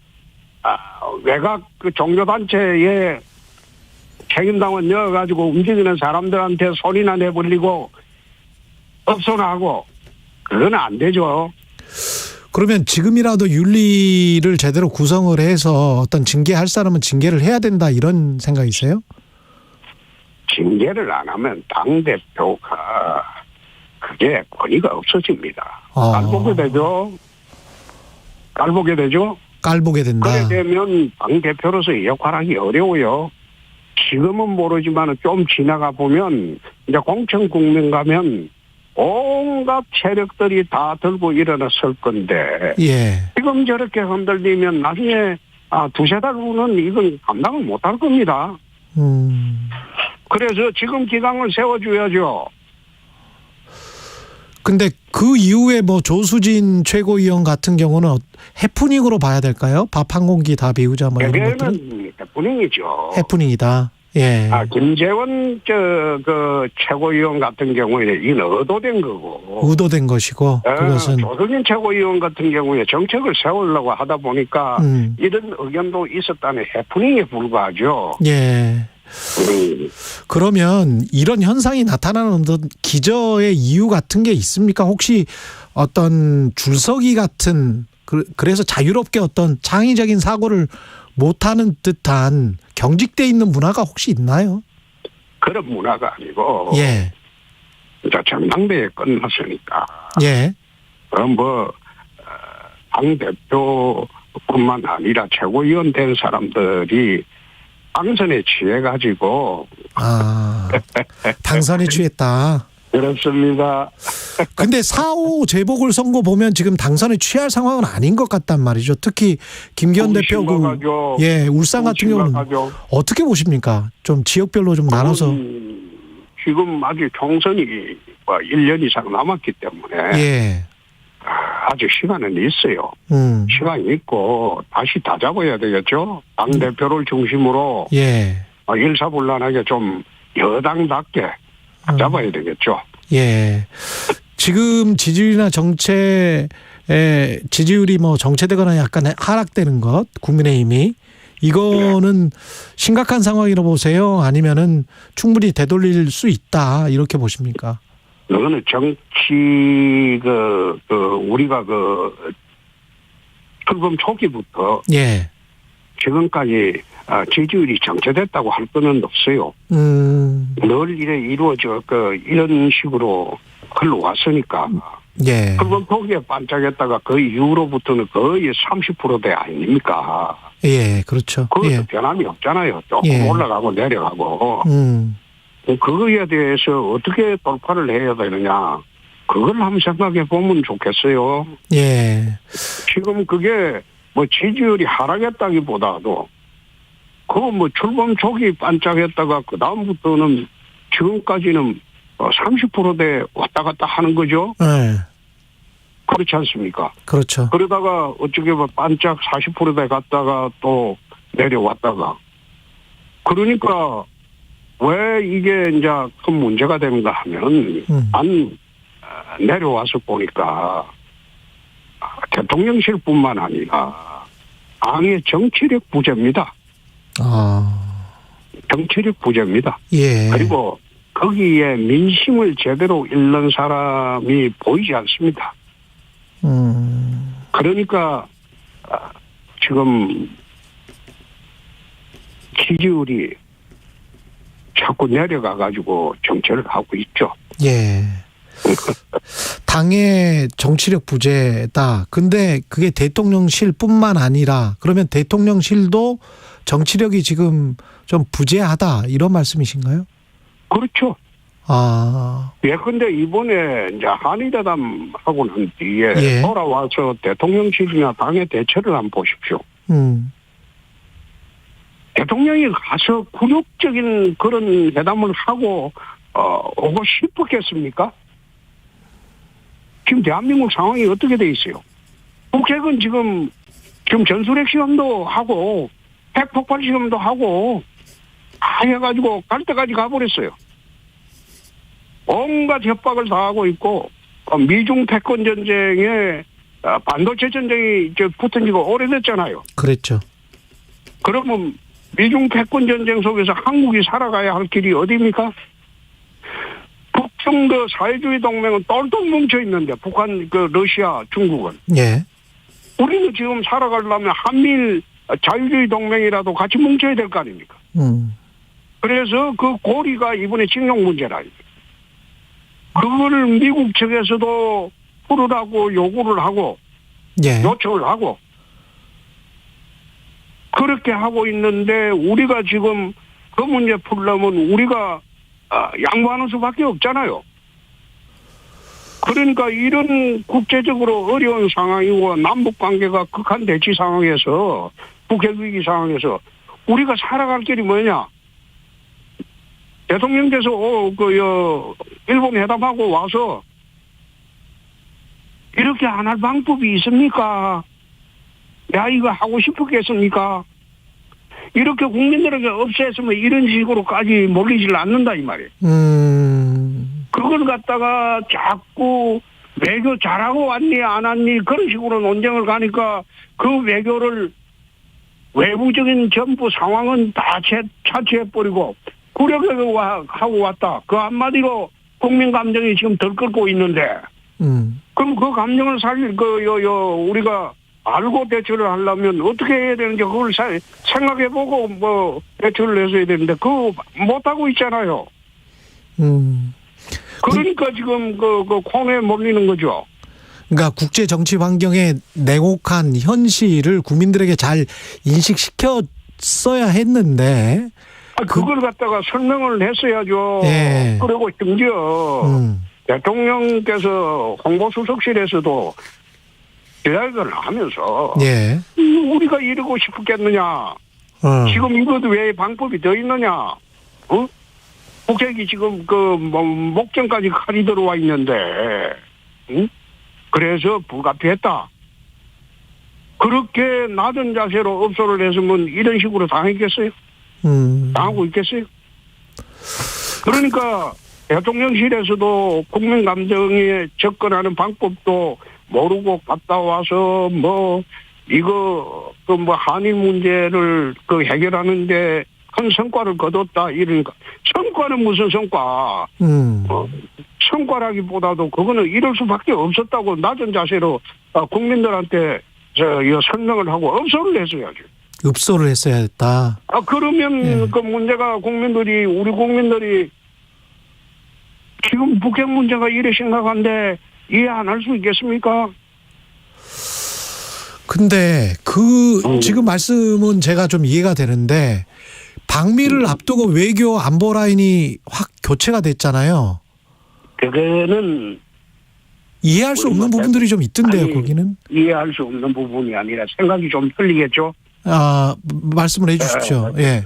외곽 그 종교단체에 책임당원 넣어가지고 움직이는 사람들한테 소리나 내버리고 업소나하고 그건 안 되죠. 그러면 지금이라도 윤리를 제대로 구성을 해서 어떤 징계할 사람은 징계를 해야 된다 이런 생각이세요? 징계를 안 하면 당대표가 그게 권위가 없어집니다. 깔보게 되죠. 깔보게 된다. 그래 되면 당대표로서의 역할하기 어려워요. 지금은 모르지만 좀 지나가 보면 이제 공천 국면 가면 온갖 세력들이 다 들고 일어났을 건데 지금 저렇게 흔들리면 나중에 두세 달 후는 이건 감당을 못할 겁니다. 그래서 지금 기강을 세워줘야죠. 근데 그 이후에 조수진 최고위원 같은 경우는 해프닝으로 봐야 될까요? 밥 한 공기 다 비우자 이런 것들은? 해프닝이죠. 해프닝이다. 예. 김재원 그 최고위원 같은 경우에는 이건 의도된 거고. 의도된 것이고 그것은 조성인 최고위원 같은 경우에 정책을 세우려고 하다 보니까 이런 의견도 있었다는 해프닝에 불과하죠. 예. 그러면 이런 현상이 나타나는 어떤 기저의 이유 같은 게 있습니까? 혹시 어떤 줄서기 같은 그래서 자유롭게 어떤 창의적인 사고를 못하는 듯한 경직돼 있는 문화가 혹시 있나요? 그런 문화가 아니고 예. 이제 전당대회 끝났으니까 예. 그럼 당 대표뿐만 아니라 최고위원 된 사람들이 당선에 취해가지고 당선에 취했다. 그렇습니다. 근데 4.5 재보궐선거 보면 지금 당선에 취할 상황은 아닌 것 같단 말이죠. 특히 김기현 대표 울산 같은 경우는 어떻게 보십니까? 좀 지역별로 좀 나눠서. 지금 아직 총선이 1년 이상 남았기 때문에 예. 아직 시간은 있어요. 시간이 있고 다시 다잡아야 되겠죠. 당대표를 중심으로 일사불란하게 좀 여당답게 잡아야 되겠죠. 예. 지금 지지율이나 정체의 지지율이 정체되거나 약간 하락되는 것, 국민의힘이 이거는 심각한 상황이라고 보세요? 아니면은 충분히 되돌릴 수 있다 이렇게 보십니까? 이거는 정치 우리가 출범 초기부터 지금까지 지지율이 정체됐다고 할 거는 없어요. 늘 이루어져 이런 식으로 흘러왔으니까. 출범 초기에 반짝했다가 그 이후로부터는 거의 30%대 아닙니까? 예, 그렇죠. 그것도 변함이 없잖아요. 조금 올라가고 내려가고. 그거에 대해서 어떻게 돌파를 해야 되느냐. 그걸 한번 생각해 보면 좋겠어요. 예. 지금 그게 지지율이 하락했다기보다도 출범 초기 반짝했다가 그 다음부터는 지금까지는 30%대 왔다 갔다 하는 거죠. 네. 그렇지 않습니까? 그렇죠. 그러다가 어떻게 보면 반짝 40%대 갔다가 또 내려왔다가. 그러니까 왜 이게 이제 큰 문제가 되는가 하면 안 내려와서 보니까 대통령실뿐만 아니라 당의 정치력 부재입니다. 정치력 부재입니다. 예. 그리고 거기에 민심을 제대로 읽는 사람이 보이지 않습니다. 그러니까 지금 지지율이 자꾸 내려가가지고 정체를 하고 있죠. 예. 당의 정치력 부재다. 근데 그게 대통령실뿐만 아니라 그러면 대통령실도 정치력이 지금 좀 부재하다 이런 말씀이신가요? 그렇죠. 예, 근데 이번에 이제 한일회담 하고 난 뒤에 돌아와서 대통령실이나 당의 대처를 한번 보십시오. 대통령이 가서 굴욕적인 그런 회담을 하고 오고 싶었겠습니까? 지금 대한민국 상황이 어떻게 돼 있어요? 북핵은 지금 전술핵 시험도 하고 핵폭발 시험도 하고 다 해가지고 갈 때까지 가버렸어요. 온갖 협박을 다 하고 있고 미중 패권 전쟁에 반도체 전쟁이 붙은 지가 오래됐잖아요. 그랬죠. 그러면 미중 패권 전쟁 속에서 한국이 살아가야 할 길이 어디입니까? 북중 사회주의 동맹은 똘똘 뭉쳐 있는데 북한, 러시아, 중국은. 예. 우리는 지금 살아가려면 한미일 자유주의 동맹이라도 같이 뭉쳐야 될 거 아닙니까? 그래서 그 고리가 이번에 징용 문제라. 그거를 미국 측에서도 풀으라고 요구를 하고 요청을 하고 그렇게 하고 있는데 우리가 지금 그 문제 풀려면 우리가 양보하는 수밖에 없잖아요. 그러니까 이런 국제적으로 어려운 상황이고 남북관계가 극한 대치 상황에서 북핵위기 상황에서 우리가 살아갈 길이 뭐냐. 대통령께서 일본 회담하고 와서 이렇게 안 할 방법이 있습니까? 야, 이거 하고 싶었겠습니까? 이렇게 국민들에게 없애으면 이런 식으로까지 몰리질 않는다 이 말이에요. 그걸 갖다가 자꾸 외교 잘하고 왔니 안 왔니 그런 식으로 논쟁을 가니까 그 외교를 외부적인 전부 상황은 다 차치해버리고 구력하고 왔다. 그 한마디로 국민 감정이 지금 들끓고 있는데 그럼 그 감정을 살릴 우리가 알고 대처를 하려면 어떻게 해야 되는지 그걸 생각해보고 뭐 대처를 해줘야 되는데 그거 못하고 있잖아요. 그러니까 지금 그 콩에 몰리는 거죠. 그러니까 국제 정치 환경의 냉혹한 현실을 국민들에게 잘 인식시켰어야 했는데 그걸 갖다가 설명을 했어야죠. 예. 그리고 심지어 대통령께서 홍보수석실에서도 기자회견을 하면서 예. 우리가 이러고 싶겠느냐. 지금 이것도 왜 방법이 더 있느냐. 북핵이 지금 목전까지 칼이 들어와 있는데 그래서 불가피했다. 그렇게 낮은 자세로 업소를 했으면 이런 식으로 당했겠어요? 당하고 있겠어요? 그러니까 대통령실에서도 국민 감정에 접근하는 방법도 모르고 갔다 와서 이거 한일 문제를 해결하는데 큰 성과를 거뒀다 이러니까 성과는 무슨 성과? 성과라기보다도 그거는 이럴 수밖에 없었다고 낮은 자세로 국민들한테 설명을 하고 업소를 했어야죠. 읍소를 했어야 했다. 그러면 그 문제가 우리 국민들이 지금 북핵 문제가 이래 심각한데 이해 안 할 수 있겠습니까? 근데 지금 말씀은 제가 좀 이해가 되는데 방미를 앞두고 외교 안보 라인이 확 교체가 됐잖아요. 그거는 이해할 수 없는 부분들이 좀 있던데요, 거기는. 이해할 수 없는 부분이 아니라 생각이 좀 틀리겠죠. 말씀을 해 주십시오. 예.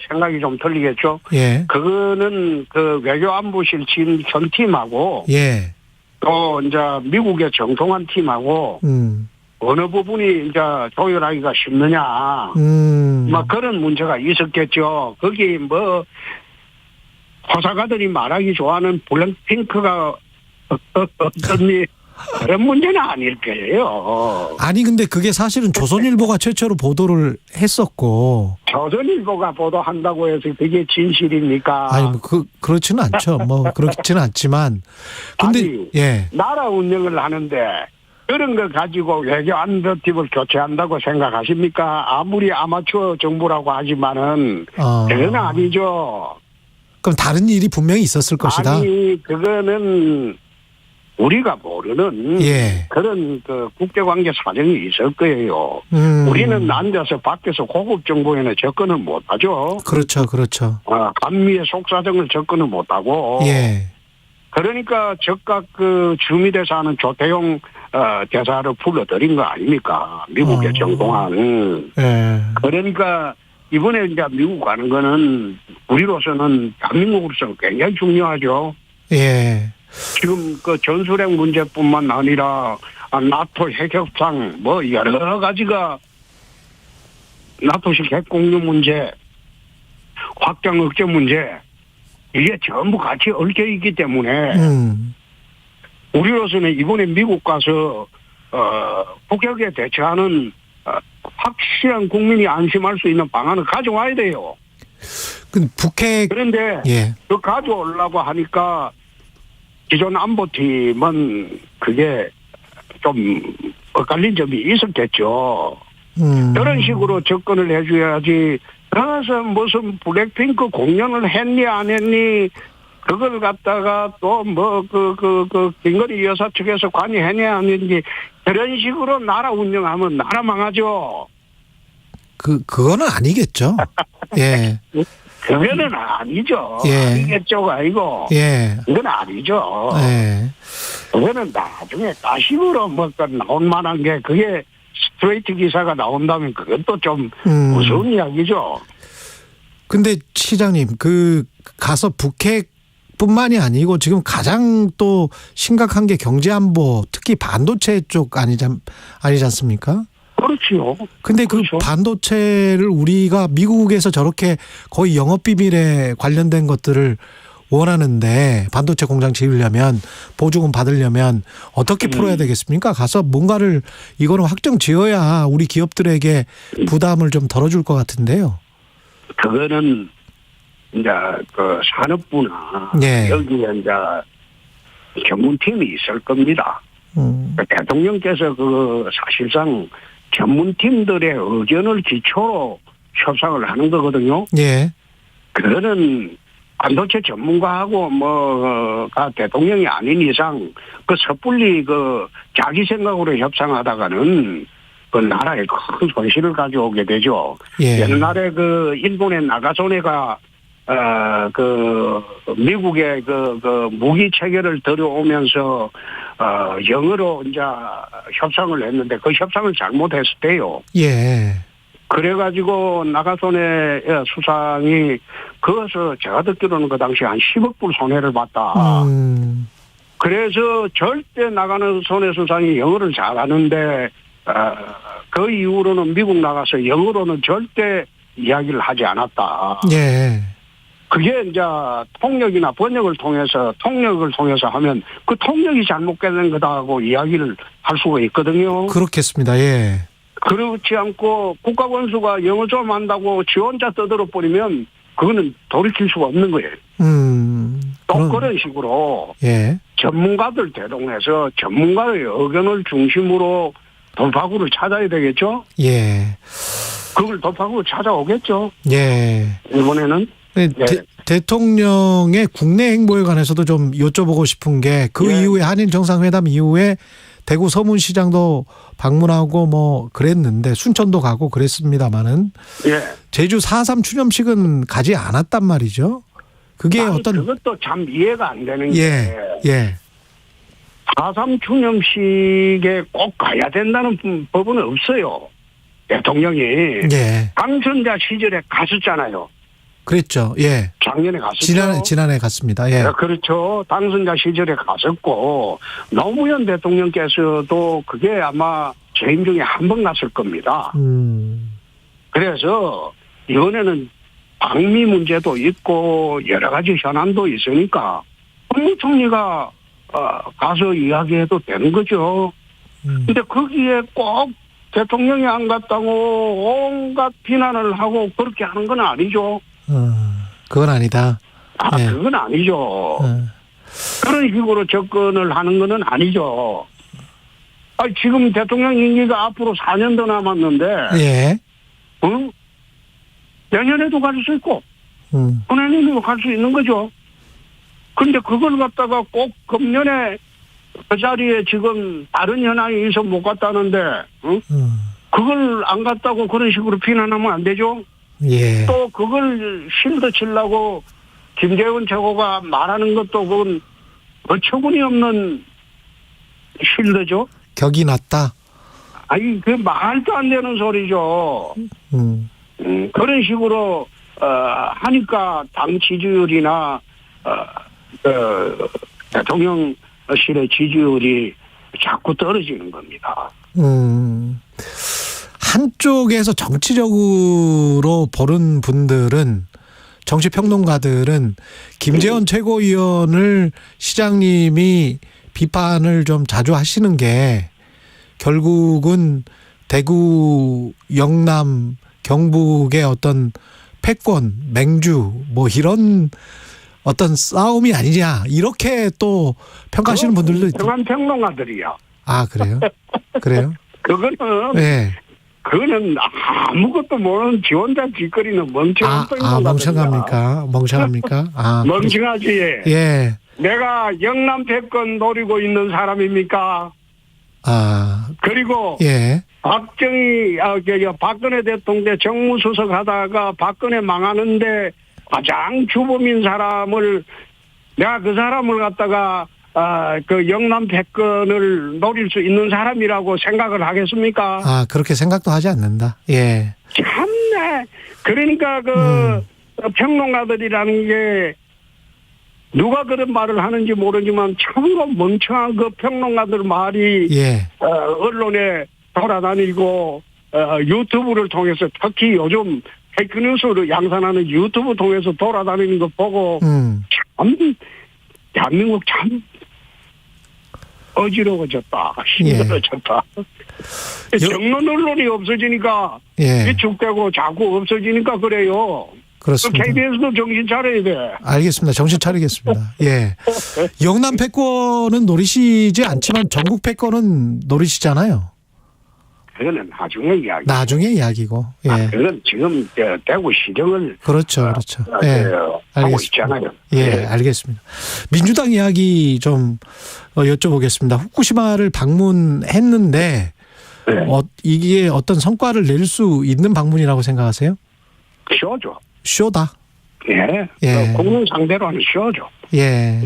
생각이 좀 틀리겠죠. 예. 그거는 외교안보실 전 팀하고 예. 또 이제 미국의 정통한 팀하고 어느 부분이 이제 조율하기가 쉽느냐. 그런 문제가 있었겠죠. 거기 호사가들이 말하기 좋아하는 블랙핑크가 어떤 그런 문제는 아닐 거예요. 아니 근데 그게 사실은 조선일보가 최초로 보도를 했었고. 조선일보가 보도한다고 해서 그게 진실입니까? 아니 그렇지는 않죠. 그렇지는 않지만. 근데 나라 운영을 하는데 그런 걸 가지고 외교 안보팀을 교체한다고 생각하십니까? 아무리 아마추어 정부라고 하지만은 그건 아니죠. 그럼 다른 일이 분명히 있었을 것이다. 아니 그거는 우리가 모르는 그런 국제관계 사정이 있을 거예요. 우리는 앉아서 밖에서 고급 정보에는 접근을 못하죠. 그렇죠. 한미의 속사정을 접근을 못하고. 그러니까 즉각 주미대사는 조태용 대사를 불러들인 거 아닙니까? 미국의 정동한. 그러니까 이번에 이제 미국 가는 거는 우리로서는 대한민국으로서는 굉장히 중요하죠. 지금 전술핵 문제뿐만 아니라 나토 핵협상 여러 가지가 나토식 핵 공유 문제, 확장 억제 문제 이게 전부 같이 얽혀 있기 때문에 우리로서는 이번에 미국 가서 북핵에 대처하는 확실한 국민이 안심할 수 있는 방안을 가져와야 돼요. 그런데 그 가져오려고 하니까 기존 안보팀은 그게 좀 엇갈린 점이 있었겠죠. 그런 식으로 접근을 해줘야지. 그래서 무슨 블랙핑크 공연을 했니 안 했니 그걸 갖다가 또 김건희 여사 측에서 관여했니 안 했니 그런 식으로 나라 운영하면 나라 망하죠. 그거는 아니겠죠. 그거는 아니죠. 아니겠죠가 아니고. 그건 아니죠. 그거는 나중에 따심으로 나올 만한 게 그게 스트레이트 기사가 나온다면 그것도 좀 무서운 이야기죠. 근데 시장님 가서 북핵뿐만이 아니고 지금 가장 또 심각한 게 경제안보 특히 반도체 쪽 아니지 않습니까? 그렇지요. 근데 그 반도체를 우리가 미국에서 저렇게 거의 영업 비밀에 관련된 것들을 원하는데 반도체 공장 지으려면 보조금 받으려면 어떻게 풀어야 되겠습니까? 가서 뭔가를 이거는 확정 지어야 우리 기업들에게 부담을 좀 덜어줄 것 같은데요. 그거는 이제 그 산업부나 네. 여기에 이제 전문팀이 있을 겁니다. 대통령께서 그 사실상 전문팀들의 의견을 기초로 협상을 하는 거거든요. 예. 그거는 반도체 전문가하고 뭐가 대통령이 아닌 이상 그 섣불리 그 자기 생각으로 협상하다가는 그 나라에 큰 손실을 가져오게 되죠. 예. 옛날에 그 일본의 나가소네가 그 미국의 그 무기 체계를 들여오면서 영어로 이제 협상을 했는데 그 협상을 잘못했을 때요. 예. 그래가지고 나가소네 수상이 그것을 제가 듣기로는 그 당시 한 10억 불 손해를 봤다. 그래서 절대 나가소네 수상이 영어를 잘하는데 그 이후로는 미국 나가서 영어로는 절대 이야기를 하지 않았다. 예. 그게 이제 통역이나 번역을 통해서 하면 그 통역이 잘못된 거다고 이야기를 할 수가 있거든요. 그렇겠습니다. 예. 그렇지 않고 국가원수가 영어 좀 한다고 지 혼자 떠들어 버리면 그거는 돌이킬 수가 없는 거예요. 또 그런 식으로 예. 전문가들 대동해서 전문가의 의견을 중심으로 돌파구를 찾아야 되겠죠. 예. 그걸 돌파구를 찾아오겠죠. 예. 이번에는. 네. 대통령의 국내 행보에 관해서도 좀 여쭤보고 싶은 게 그 이후에 한일 정상회담 이후에 대구 서문시장도 방문하고 뭐 그랬는데 순천도 가고 그랬습니다마는 제주 4.3 추념식은 가지 않았단 말이죠. 그게 어떤 그것도 참 이해가 안 되는 게 4.3 추념식에 꼭 가야 된다는 법은 없어요. 대통령이 당선자 시절에 갔었잖아요. 그랬죠. 예. 작년에 갔었죠. 지난해 갔습니다. 예. 그렇죠. 당선자 시절에 갔었고 노무현 대통령께서도 그게 아마 재임 중에 한 번 갔을 겁니다. 그래서 이번에는 방미 문제도 있고 여러 가지 현안도 있으니까 국무총리가 가서 이야기해도 되는 거죠. 근데 거기에 꼭 대통령이 안 갔다고 온갖 비난을 하고 그렇게 하는 건 아니죠. 그건 아니다. 그건 아니죠. 그런 식으로 접근을 하는 건 아니죠. 지금 대통령 임기가 앞으로 4년 더 남았는데, 내년에도 갈 수 있고, 후내년에도 갈 수 있는 거죠. 근데 그걸 갖다가 꼭 금년에 그 자리에 지금 다른 현황이 있어 못 갔다는데, 그걸 안 갔다고 그런 식으로 비난하면 안 되죠. 예. 또 그걸 실드 치려고 김재원 최고가 말하는 것도 그건 어처구니 없는 실드죠. 격이 낮다. 아니 그 말도 안 되는 소리죠. 그런 식으로 하니까 당 지지율이나 대통령실의 지지율이 자꾸 떨어지는 겁니다. 한쪽에서 정치적으로 보는 분들은 정치평론가들은 김재원 최고위원을 시장님이 비판을 좀 자주 하시는 게 결국은 대구, 영남, 경북의 어떤 패권, 맹주 뭐 이런 어떤 싸움이 아니냐 이렇게 또 평가하시는 분들도 있죠. 평론가들이요. 아 그래요? 그래요? 그거는 그거는 아무것도 모르는 지 혼자 짓거리는 멍청한 멍청합니까? 멍청하지. 예. 내가 영남 패권 노리고 있는 사람입니까? 그리고 박근혜 대통령 정무수석 하다가 박근혜 망하는데 가장 주범인 사람을 내가 그 사람을 갖다가 그 영남 패권을 노릴 수 있는 사람이라고 생각을 하겠습니까? 그렇게 생각도 하지 않는다. 예. 참네. 그러니까 그 평론가들이라는 게 누가 그런 말을 하는지 모르지만 참으로 멍청한 그 평론가들 말이 언론에 돌아다니고 유튜브를 통해서 특히 요즘 페이크뉴스를 양산하는 유튜브 통해서 돌아다니는 거 보고 참 대한민국 참 어지러워졌다. 힘들어졌다. 정론 언론이 없어지니까 위축되고 자꾸 없어지니까 그래요. 그렇습니다. KBS도 정신 차려야 돼. 알겠습니다. 정신 차리겠습니다. 예. 영남 패권은 노리시지 않지만 전국 패권은 노리시잖아요. 그거는 나중에 이야기. 나중에 이야기고. 예. 그건 지금 대구 시정을 그렇죠. 예. 하고 있잖아요. 예, 알겠습니다. 민주당 이야기 좀 여쭤보겠습니다. 후쿠시마를 방문했는데 이게 어떤 성과를 낼 수 있는 방문이라고 생각하세요? 쇼죠. 쇼다. 예. 국민 상대로 하는 쇼죠. 예.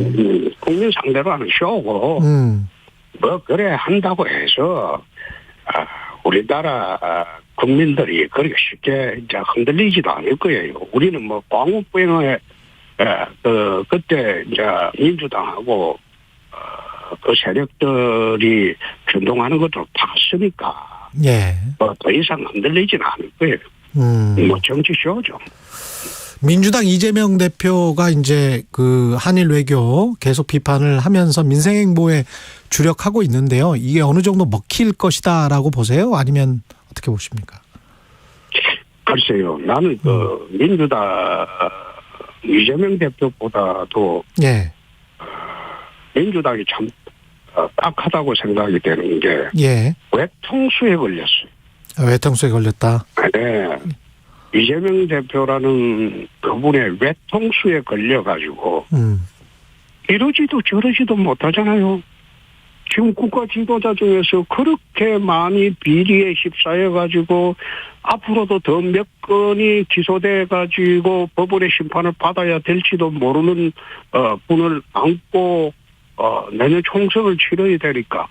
국민 상대로 하는 쇼고 뭐 그래 한다고 해서 우리나라 국민들이 그렇게 쉽게 이제 흔들리지도 않을 거예요. 우리는 뭐 광우병에 그때 이제 민주당하고 그 세력들이 변동하는 것도 봤으니까 뭐 더 이상 흔들리지는 않을 거예요. 뭐 정치 쇼죠. 민주당 이재명 대표가 이제 그 한일 외교 계속 비판을 하면서 민생행보에 주력하고 있는데요. 이게 어느 정도 먹힐 것이다라고 보세요? 아니면 어떻게 보십니까? 글쎄요. 나는 그 민주당 이재명 대표보다도 민주당이 참 딱하다고 생각이 되는 게 외통수에 걸렸어요. 외통수에 걸렸다. 네. 이재명 대표라는 그분의 외통수에 걸려가지고 이러지도 저러지도 못하잖아요. 지금 국가 지도자 중에서 그렇게 많이 비리에 휩싸여가지고 앞으로도 더 몇 건이 기소돼가지고 법원의 심판을 받아야 될지도 모르는 분을 안고 내년 총선을 치러야 되니까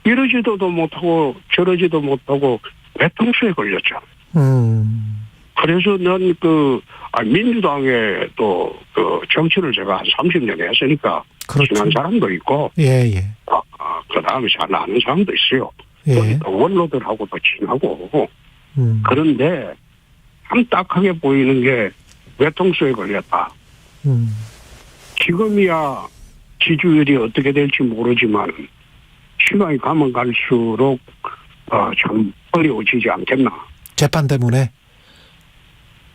이러지도 못하고 저러지도 못하고 외통수에 걸렸죠. 그래서 난 민주당에 또 정치를 제가 한 30년 했으니까 친한 사람도 있고, 그 다음에 잘 아는 사람도 있어요. 또 원로들하고도 친하고. 그런데 참 딱하게 보이는 게 외통수에 걸렸다. 지금이야 지지율이 어떻게 될지 모르지만 시간이 가면 갈수록 참 어려워지지 않겠나. 재판 때문에?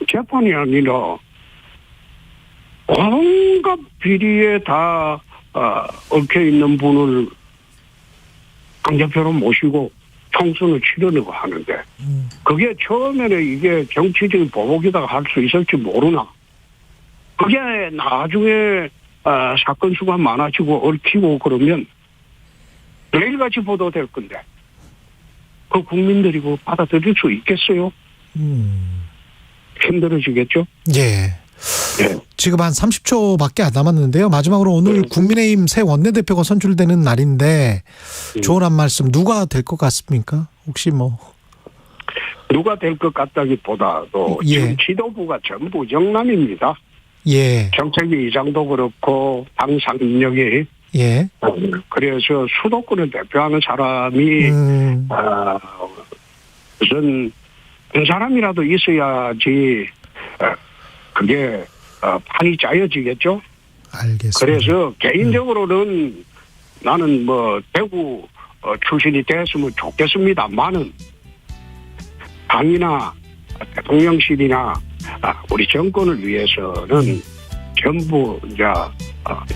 재판이 아니라 온갖 비리에 다 얽혀있는 분을 당대표로 모시고 총선을 치르려고 하는데 그게 처음에는 이게 정치적인 보복이다 할 수 있을지 모르나. 그게 나중에 사건 수가 많아지고 얽히고 그러면 매일같이 보도될 건데 그 국민들이 그 받아들일 수 있겠어요? 힘들어지겠죠? 지금 한 30초밖에 안 남았는데요. 마지막으로 오늘 국민의힘 새 원내대표가 선출되는 날인데 좋은 한 말씀 누가 될 것 같습니까? 혹시 뭐 누가 될 것 같다기보다도 지금 지도부가 전부 영남입니다. 정책위 이장도 그렇고 당 상임력이 그래서 수도권을 대표하는 사람이 무슨 한 사람이라도 있어야지 그게 판이 짜여지겠죠. 알겠습니다. 그래서 개인적으로는 나는 뭐 대구 출신이 됐으면 좋겠습니다만은 당이나 대통령실이나 우리 정권을 위해서는 전부 이제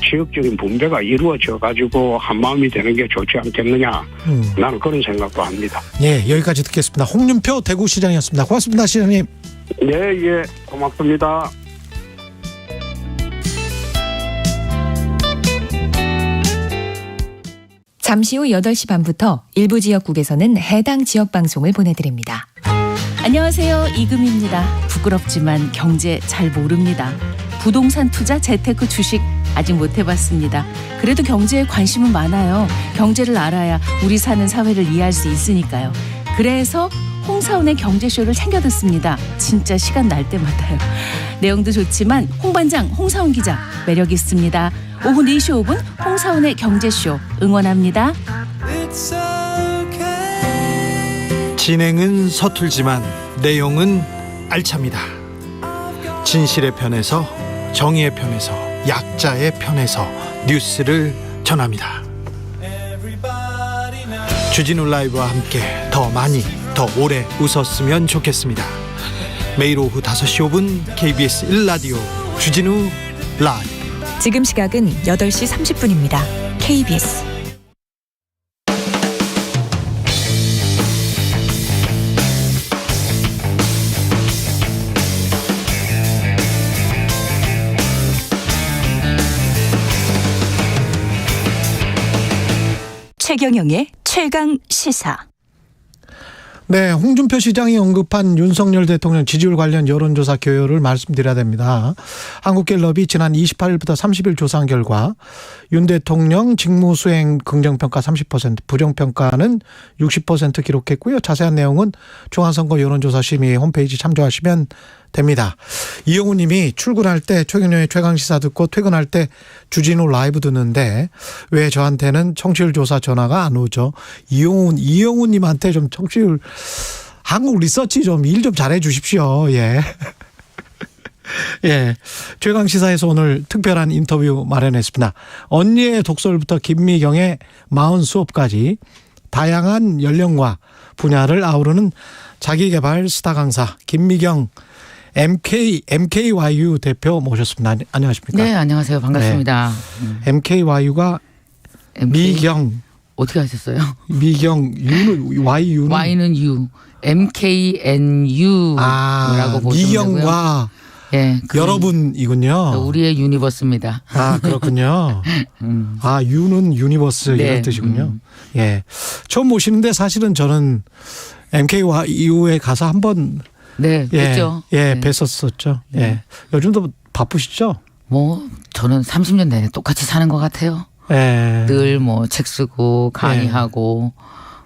지역적인 분배가 이루어져 가지고 한마음이 되는 게 좋지 않겠느냐. 나는 그런 생각도 합니다. 여기까지 듣겠습니다. 홍윤표 대구시장이었습니다. 고맙습니다, 시장님. 네, 고맙습니다. 잠시 후 8시 반부터 일부 지역국에서는 해당 지역 방송을 보내드립니다. 안녕하세요. 이금입니다. 부끄럽지만 경제 잘 모릅니다. 부동산 투자, 재테크, 주식 아직 못 해봤습니다. 그래도 경제에 관심은 많아요. 경제를 알아야 우리 사는 사회를 이해할 수 있으니까요. 그래서 홍사훈의 경제쇼를 챙겨 듣습니다. 진짜 시간 날 때마다요. 내용도 좋지만 홍반장 홍사훈 기자 매력 있습니다. 오후 4시 5분 홍사훈의 경제쇼 응원합니다. 진행은 서툴지만 내용은 알찹니다. 진실의 편에서, 정의의 편에서, 약자의 편에서 뉴스를 전합니다. 주진우 라이브와 함께 더 많이, 더 오래 웃었으면 좋겠습니다. 매일 오후 5시 5분 KBS 1라디오 주진우 라이브. 지금 시각은 8시 30분입니다. KBS 최경영의 최강 시사. 네, 홍준표 시장이 언급한 윤석열 대통령 지지율 관련 여론조사 결과를 말씀드려야 됩니다. 한국갤럽이 지난 28일부터 30일 조사한 결과 윤 대통령 직무수행 긍정평가 30%, 부정평가는 60% 기록했고요. 자세한 내용은 중앙선거 여론조사심의 홈페이지 참조하시면 됩니다. 이영우 님이 출근할 때 최경영의 최강시사 듣고 퇴근할 때 주진우 라이브 듣는데 왜 저한테는 청취율 조사 전화가 안 오죠? 이영우 님한테 좀 청취율 한국 리서치 좀 일 좀 잘해 주십시오. 예. 예. 최강시사에서 오늘 특별한 인터뷰 마련했습니다. 언니의 독설부터 김미경의 마흔 수업까지 다양한 연령과 분야를 아우르는 자기개발 스타 강사 김미경 MKYU 대표 모셨습니다. 안녕하십니까? 네, 안녕하세요. 반갑습니다. 네. MKYU가 미경. 어떻게 하셨어요? 미경, Y는? Y는 U. MKNU라고 보시면 되고요. 미경과 예, 여러분이군요. 우리의 유니버스입니다. 아, 그렇군요. 아, U는 유니버스 네. 이런 뜻이군요. 예. 처음 모시는데 사실은 저는 MKYU에 가서 한번 네, 뵀죠. 예, 네. 뵀었었죠. 예. 네. 요즘도 바쁘시죠? 뭐 저는 30년 내내 똑같이 사는 것 같아요. 예. 늘 뭐 책 쓰고 강의하고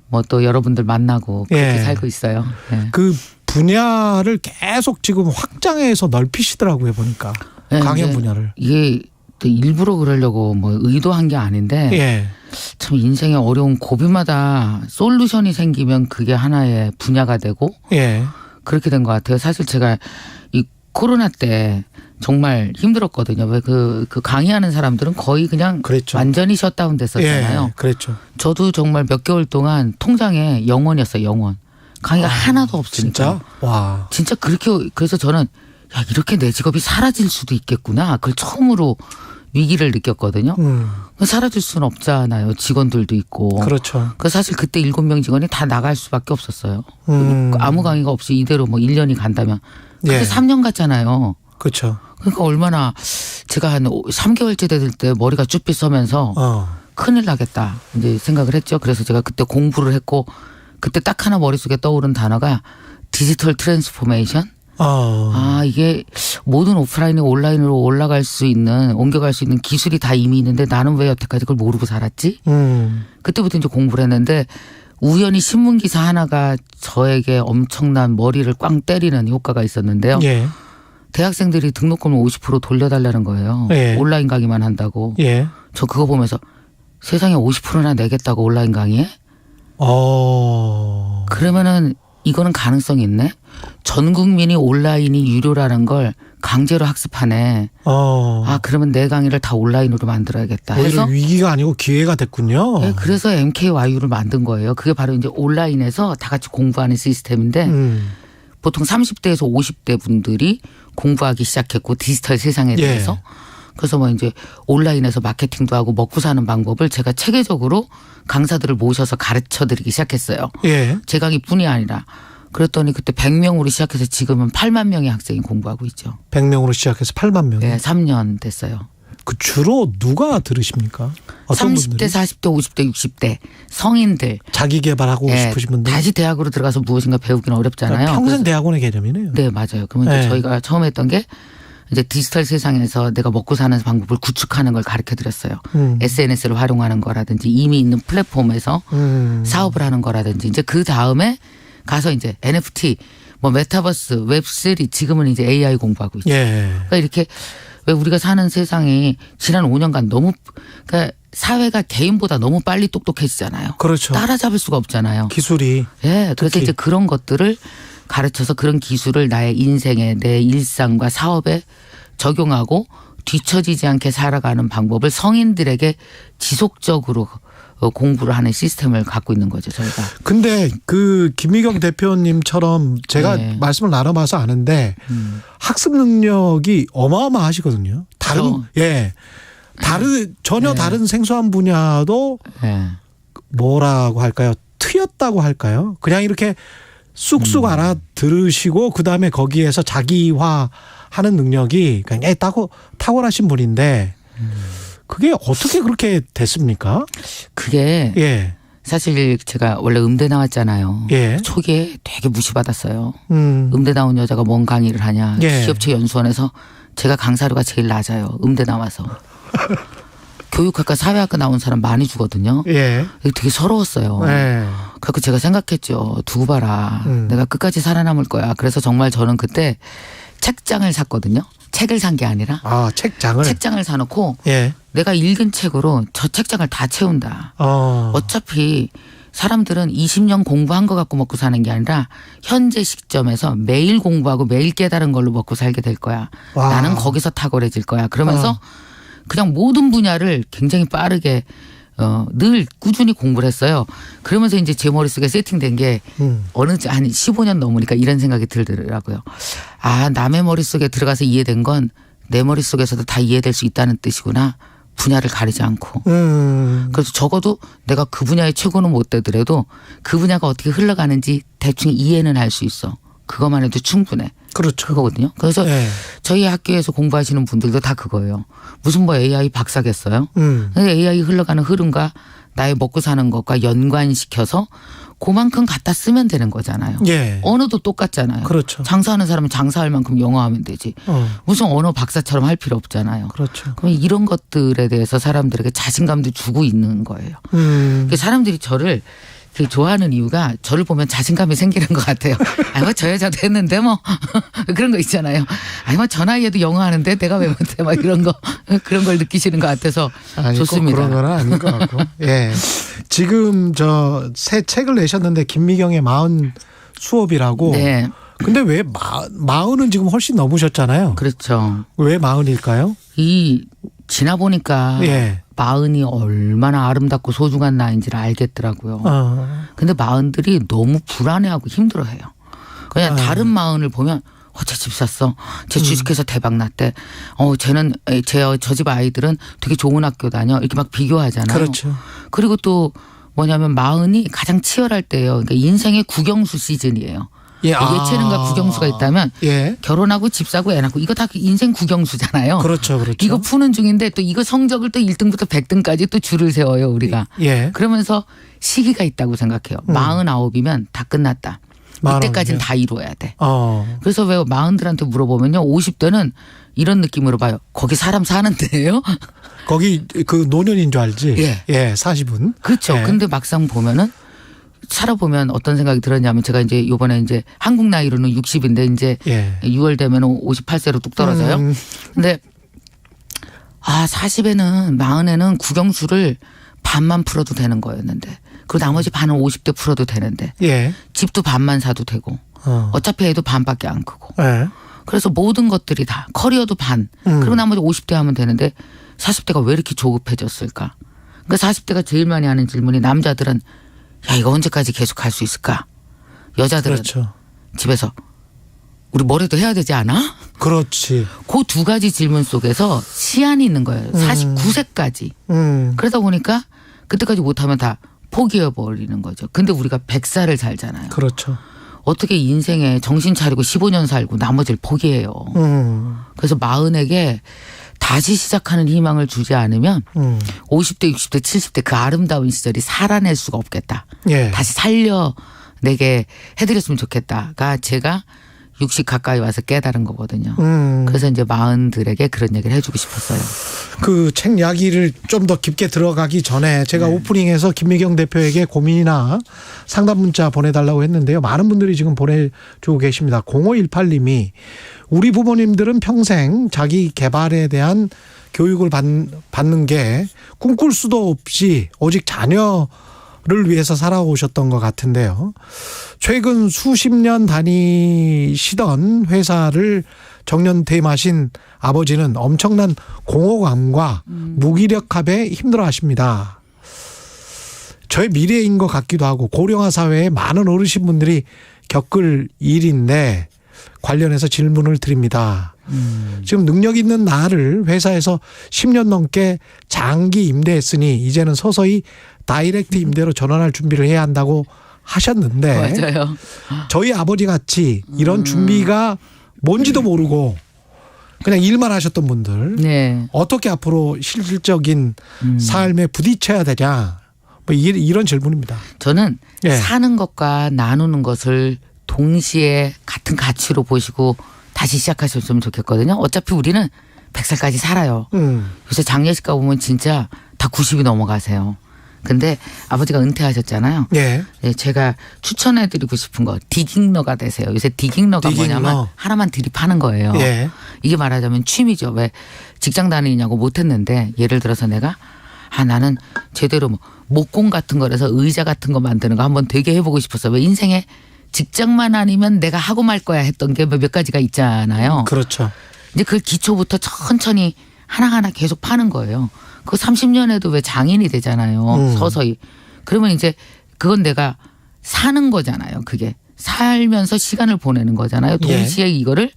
뭐 또 여러분들 만나고 그렇게 살고 있어요. 예. 그 분야를 계속 지금 확장해서 넓히시더라고요, 보니까. 네, 강연 이제 분야를. 이게 또 일부러 그러려고 뭐 의도한 게 아닌데 예. 참 인생의 어려운 고비마다 솔루션이 생기면 그게 하나의 분야가 되고 예. 그렇게 된 것 같아요. 사실 제가 이 코로나 때 정말 힘들었거든요. 왜 그 강의하는 사람들은 거의 그냥 그랬죠. 완전히 셧다운 됐었잖아요. 예, 그랬죠. 저도 정말 몇 개월 동안 통장에 0원이었어요. 0원. 강의가 하나도 없으니까. 진짜? 와. 진짜 그렇게 그래서 저는 야 이렇게 내 직업이 사라질 수도 있겠구나. 그걸 처음으로 위기를 느꼈거든요. 사라질 수는 없잖아요. 직원들도 있고. 그렇죠. 그 사실 그때 7명 직원이 다 나갈 수밖에 없었어요. 아무 강의가 없이 이대로 뭐 1년이 간다면. 그때 3년 갔잖아요. 그렇죠. 그러니까 얼마나 제가 한 3개월째 될 때 머리가 쭈삣 서면서 큰일 나겠다 이제 생각을 했죠. 그래서 제가 그때 공부를 했고 그때 딱 하나 머릿속에 떠오른 단어가 디지털 트랜스포메이션. 아 이게 모든 오프라인이 온라인으로 올라갈 수 있는 옮겨갈 수 있는 기술이 다 이미 있는데 나는 왜 여태까지 그걸 모르고 살았지? 그때부터 이제 공부를 했는데 우연히 신문 기사 하나가 저에게 엄청난 머리를 꽝 때리는 효과가 있었는데요. 예. 대학생들이 등록금을 50% 돌려달라는 거예요. 예. 온라인 강의만 한다고. 예. 저 그거 보면서 세상에 50%나 내겠다고 온라인 강의에? 그러면은 이거는 가능성이 있네. 전 국민이 온라인이 유료라는 걸 강제로 학습하네. 아 그러면 내 강의를 다 온라인으로 만들어야겠다 해서 위기가 아니고 기회가 됐군요. 네, 그래서 MKYU를 만든 거예요. 그게 바로 이제 온라인에서 다 같이 공부하는 시스템인데 보통 30대에서 50대 분들이 공부하기 시작했고 디지털 세상에 대해서 그래서 뭐 이제 온라인에서 마케팅도 하고 먹고 사는 방법을 제가 체계적으로 강사들을 모셔서 가르쳐 드리기 시작했어요. 예. 제 강의뿐이 아니라. 그랬더니 그때 100명으로 시작해서 지금은 8만 명의 학생이 공부하고 있죠. 100명으로 시작해서 8만 명. 네, 3년 됐어요. 그 주로 누가 들으십니까? 어떤 30대, 분들이? 40대, 50대, 60대 성인들. 자기 개발하고 싶으신 분들. 다시 대학으로 들어가서 무엇인가 배우기는 어렵잖아요. 그러니까 평생 대학원의 개념이네요. 네, 맞아요. 그러면 이제 저희가 처음 했던 게 이제 디지털 세상에서 내가 먹고 사는 방법을 구축하는 걸 가르쳐 드렸어요. SNS를 활용하는 거라든지 이미 있는 플랫폼에서 사업을 하는 거라든지 이제 그 다음에 가서 이제 NFT, 뭐 메타버스, 웹3 지금은 이제 AI 공부하고 있죠. 그러니까 이렇게 왜 우리가 사는 세상이 지난 5년간 너무 그러니까 사회가 개인보다 너무 빨리 똑똑해지잖아요. 그렇죠. 따라잡을 수가 없잖아요. 기술이. 예. 그래서 특히. 이제 그런 것들을 가르쳐서 그런 기술을 나의 인생에 내 일상과 사업에 적용하고 뒤처지지 않게 살아가는 방법을 성인들에게 지속적으로 공부를 하는 시스템을 갖고 있는 거죠, 저희가. 근데 그 김미경 대표님처럼 제가 네. 말씀을 나눠봐서 아는데 학습 능력이 어마어마하시거든요. 전혀 네. 다른 생소한 분야도 네. 뭐라고 할까요? 트였다고 할까요? 그냥 이렇게 쑥쑥 알아들으시고 그다음에 거기에서 자기화하는 능력이 굉장히 탁월하신 분인데 그게 어떻게 그렇게 됐습니까? 그게 예. 사실 제가 원래 음대 나왔잖아요. 예. 초기에 되게 무시받았어요. 음. 음대 나온 여자가 뭔 강의를 하냐. 예. 기업체 연수원에서 제가 강사료가 제일 낮아요. 음대 나와서. 교육학과 사회학과 나온 사람 많이 주거든요. 예. 되게 서러웠어요. 예. 그래서 제가 생각했죠. 두고 봐라. 내가 끝까지 살아남을 거야. 그래서 정말 저는 그때 책장을 샀거든요. 책을 산 게 아니라. 책장을 사놓고 예. 내가 읽은 책으로 저 책장을 다 채운다. 어차피 사람들은 20년 공부한 거 갖고 먹고 사는 게 아니라 현재 시점에서 매일 공부하고 매일 깨달은 걸로 먹고 살게 될 거야. 와. 나는 거기서 탁월해질 거야. 그러면서 그냥 모든 분야를 굉장히 빠르게 늘 꾸준히 공부를 했어요. 그러면서 이제 제 머릿속에 세팅된 게 한 15년 넘으니까 이런 생각이 들더라고요. 아, 남의 머릿속에 들어가서 이해된 건 내 머릿속에서도 다 이해될 수 있다는 뜻이구나. 분야를 가리지 않고. 그래서 적어도 내가 그 분야의 최고는 못 되더라도 그 분야가 어떻게 흘러가는지 대충 이해는 할 수 있어. 그것만 해도 충분해. 그렇죠. 그거거든요. 그래서 저희 학교에서 공부하시는 분들도 다 그거예요. 무슨 뭐 AI 박사겠어요. 근데 AI 흘러가는 흐름과 나의 먹고 사는 것과 연관시켜서 그만큼 갖다 쓰면 되는 거잖아요. 예. 언어도 똑같잖아요. 그렇죠. 장사하는 사람은 장사할 만큼 영어하면 되지. 무슨 언어 박사처럼 할 필요 없잖아요. 그렇죠. 그럼 이런 것들에 대해서 사람들에게 자신감도 주고 있는 거예요. 사람들이 저를 되게 좋아하는 이유가 저를 보면 자신감이 생기는 것 같아요. 아니 뭐 저 여자도 했는데 뭐 그런 거 있잖아요. 아니 뭐 저 나이에도 영어 하는데 내가 왜 못해 막 이런 거 그런 걸 느끼시는 것 같아서 아니, 좋습니다. 꼭 그런 건 아닌 것 같고. 예. 지금 저 새 책을 내셨는데 김미경의 40 수업이라고. 네. 근데 왜 40은 지금 훨씬 넘으셨잖아요. 그렇죠. 왜 40일까요? 지나 보니까 예. 40이 얼마나 아름답고 소중한 나이인지를 알겠더라고요. 근데 40들이 너무 불안해하고 힘들어해요. 그냥 다른 40을 보면 쟤 집 샀어. 쟤 주식해서 대박 났대. 쟤는 저 집 아이들은 되게 좋은 학교 다녀. 이렇게 막 비교하잖아요. 그렇죠. 그리고 또 뭐냐면 40이 가장 치열할 때예요. 그러니까 인생의 국영수 시즌이에요. 예체능과 국영수가 있다면 결혼하고 집 사고 애 낳고 이거 다 인생 국영수잖아요. 그렇죠. 그렇죠. 이거 푸는 중인데 또 이거 성적을 또 1등부터 100등까지 또 줄을 세워요 우리가. 예. 그러면서 시기가 있다고 생각해요. 49이면 다 끝났다. 이때까지는 다 이루어야 돼. 그래서 왜 40들한테 물어보면요. 50대는 이런 느낌으로 봐요. 거기 사람 사는데요? 거기 그 노년인 줄 알지? 예. 40은. 그렇죠. 예. 근데 막상 보면은 살아보면 어떤 생각이 들었냐면 제가 이제 이번에 이제 한국 나이로는 60인데 이제 6월 되면 58세로 뚝 떨어져요. 근데 40에는 40에는 국영수를 반만 풀어도 되는 거였는데 그리고 나머지 반은 50대 풀어도 되는데 집도 반만 사도 되고 어차피 애도 반밖에 안 크고 그래서 모든 것들이 다 커리어도 반 그리고 나머지 50대 하면 되는데 40대가 왜 이렇게 조급해졌을까? 그러니까 40대가 제일 많이 하는 질문이 남자들은 야 이거 언제까지 계속 할 수 있을까? 여자들은 그렇죠. 집에서 우리 뭐라도 해야 되지 않아? 그렇지. 그 두 가지 질문 속에서 시한이 있는 거예요. 49세까지. 그러다 보니까 그때까지 못하면 다 포기해버리는 거죠. 근데 우리가 100살을 살잖아요. 그렇죠. 어떻게 인생에 정신 차리고 15년 살고 나머지를 포기해요. 그래서 40에게 다시 시작하는 희망을 주지 않으면 50대, 60대, 70대 그 아름다운 시절이 살아낼 수가 없겠다. 다시 살려내게 해드렸으면 좋겠다가 제가 60 가까이 와서 깨달은 거거든요. 그래서 이제 마흔들에게 그런 얘기를 해주고 싶었어요. 그 책 이야기를 좀 더 깊게 들어가기 전에 제가 오프닝에서 김미경 대표에게 고민이나 상담 문자 보내달라고 했는데요. 많은 분들이 지금 보내주고 계십니다. 0518님이 우리 부모님들은 평생 자기 개발에 대한 교육을 받는 게 꿈꿀 수도 없이 오직 자녀를 위해서 살아오셨던 것 같은데요. 최근 수십 년 다니시던 회사를 정년퇴임하신 아버지는 엄청난 공허감과 무기력함에 힘들어하십니다. 저의 미래인 것 같기도 하고 고령화 사회에 많은 어르신분들이 겪을 일인데 관련해서 질문을 드립니다. 지금 능력 있는 나를 회사에서 10년 넘게 장기 임대했으니 이제는 서서히 다이렉트 임대로 전환할 준비를 해야 한다고 하셨는데 맞아요. 저희 아버지 같이 이런 준비가 뭔지도 모르고 그냥 일만 하셨던 분들 네. 어떻게 앞으로 실질적인 삶에 부딪혀야 되냐 뭐 이런 질문입니다. 저는 사는 것과 나누는 것을 동시에 같은 가치로 보시고 다시 시작하셨으면 좋겠거든요. 어차피 우리는 100살까지 살아요. 요새 장례식 가 보면 진짜 다 90이 넘어가세요. 근데 아버지가 은퇴하셨잖아요. 예. 네, 제가 추천해드리고 싶은 거 디깅러가 되세요. 요새 디깅러가 뭐냐면 하나만 들이파는 거예요. 예. 이게 말하자면 취미죠. 왜 직장 다니냐고 못했는데 예를 들어서 내가 나는 제대로 뭐 목공 같은 거라서 의자 같은 거 만드는 거 한번 되게 해보고 싶었어. 왜 인생에 직장만 아니면 내가 하고 말 거야 했던 게 몇 가지가 있잖아요. 그렇죠. 이제 그 기초부터 천천히 하나하나 계속 파는 거예요. 그 30년에도 왜 장인이 되잖아요. 서서히. 그러면 이제 그건 내가 사는 거잖아요. 그게. 살면서 시간을 보내는 거잖아요. 동시에 이거를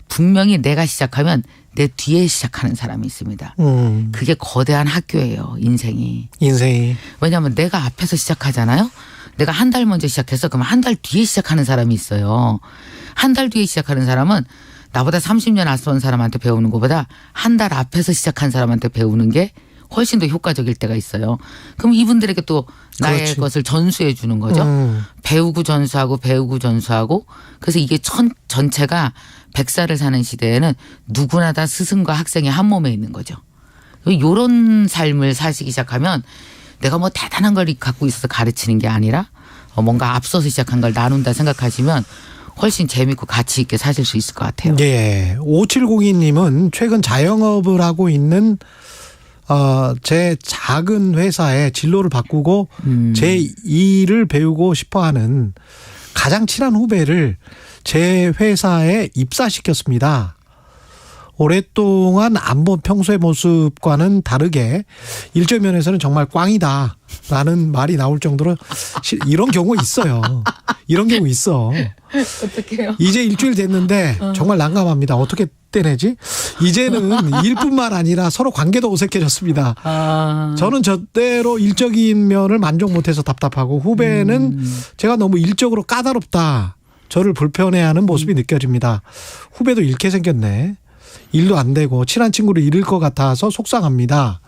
분명히 내가 시작하면 내 뒤에 시작하는 사람이 있습니다. 그게 거대한 학교예요. 인생이. 왜냐하면 내가 앞에서 시작하잖아요. 내가 한 달 먼저 시작해서 그럼 한 달 뒤에 시작하는 사람이 있어요. 한 달 뒤에 시작하는 사람은 나보다 30년 앞선 사람한테 배우는 것보다 한 달 앞에서 시작한 사람한테 배우는 게 훨씬 더 효과적일 때가 있어요. 그럼 이분들에게 또 나의 것을 전수해 주는 거죠. 배우고 전수하고 배우고 전수하고. 그래서 이게 전체가 100살을 사는 시대에는 누구나 다 스승과 학생이 한 몸에 있는 거죠. 이런 삶을 사시기 시작하면 내가 뭐 대단한 걸 갖고 있어서 가르치는 게 아니라 뭔가 앞서서 시작한 걸 나눈다 생각하시면 훨씬 재밌고 가치 있게 사실 수 있을 것 같아요. 네. 5702님은 최근 자영업을 하고 있는 제 작은 회사에 진로를 바꾸고 제 일을 배우고 싶어하는 가장 친한 후배를 제 회사에 입사시켰습니다. 오랫동안 안 본 평소의 모습과는 다르게 일적 면에서는 정말 꽝이다라는 말이 나올 정도로 이런 경우 있어요. 이런 경우 있어. 어떡해요? 이제 일주일 됐는데 정말 난감합니다. 어떻게 떼내지? 이제는 일뿐만 아니라 서로 관계도 어색해졌습니다. 저는 저대로 일적인 면을 만족 못해서 답답하고 후배는 제가 너무 일적으로 까다롭다. 저를 불편해하는 모습이 느껴집니다. 후배도 잃게 생겼네. 일도 안 되고 친한 친구를 잃을 것 같아서 속상합니다.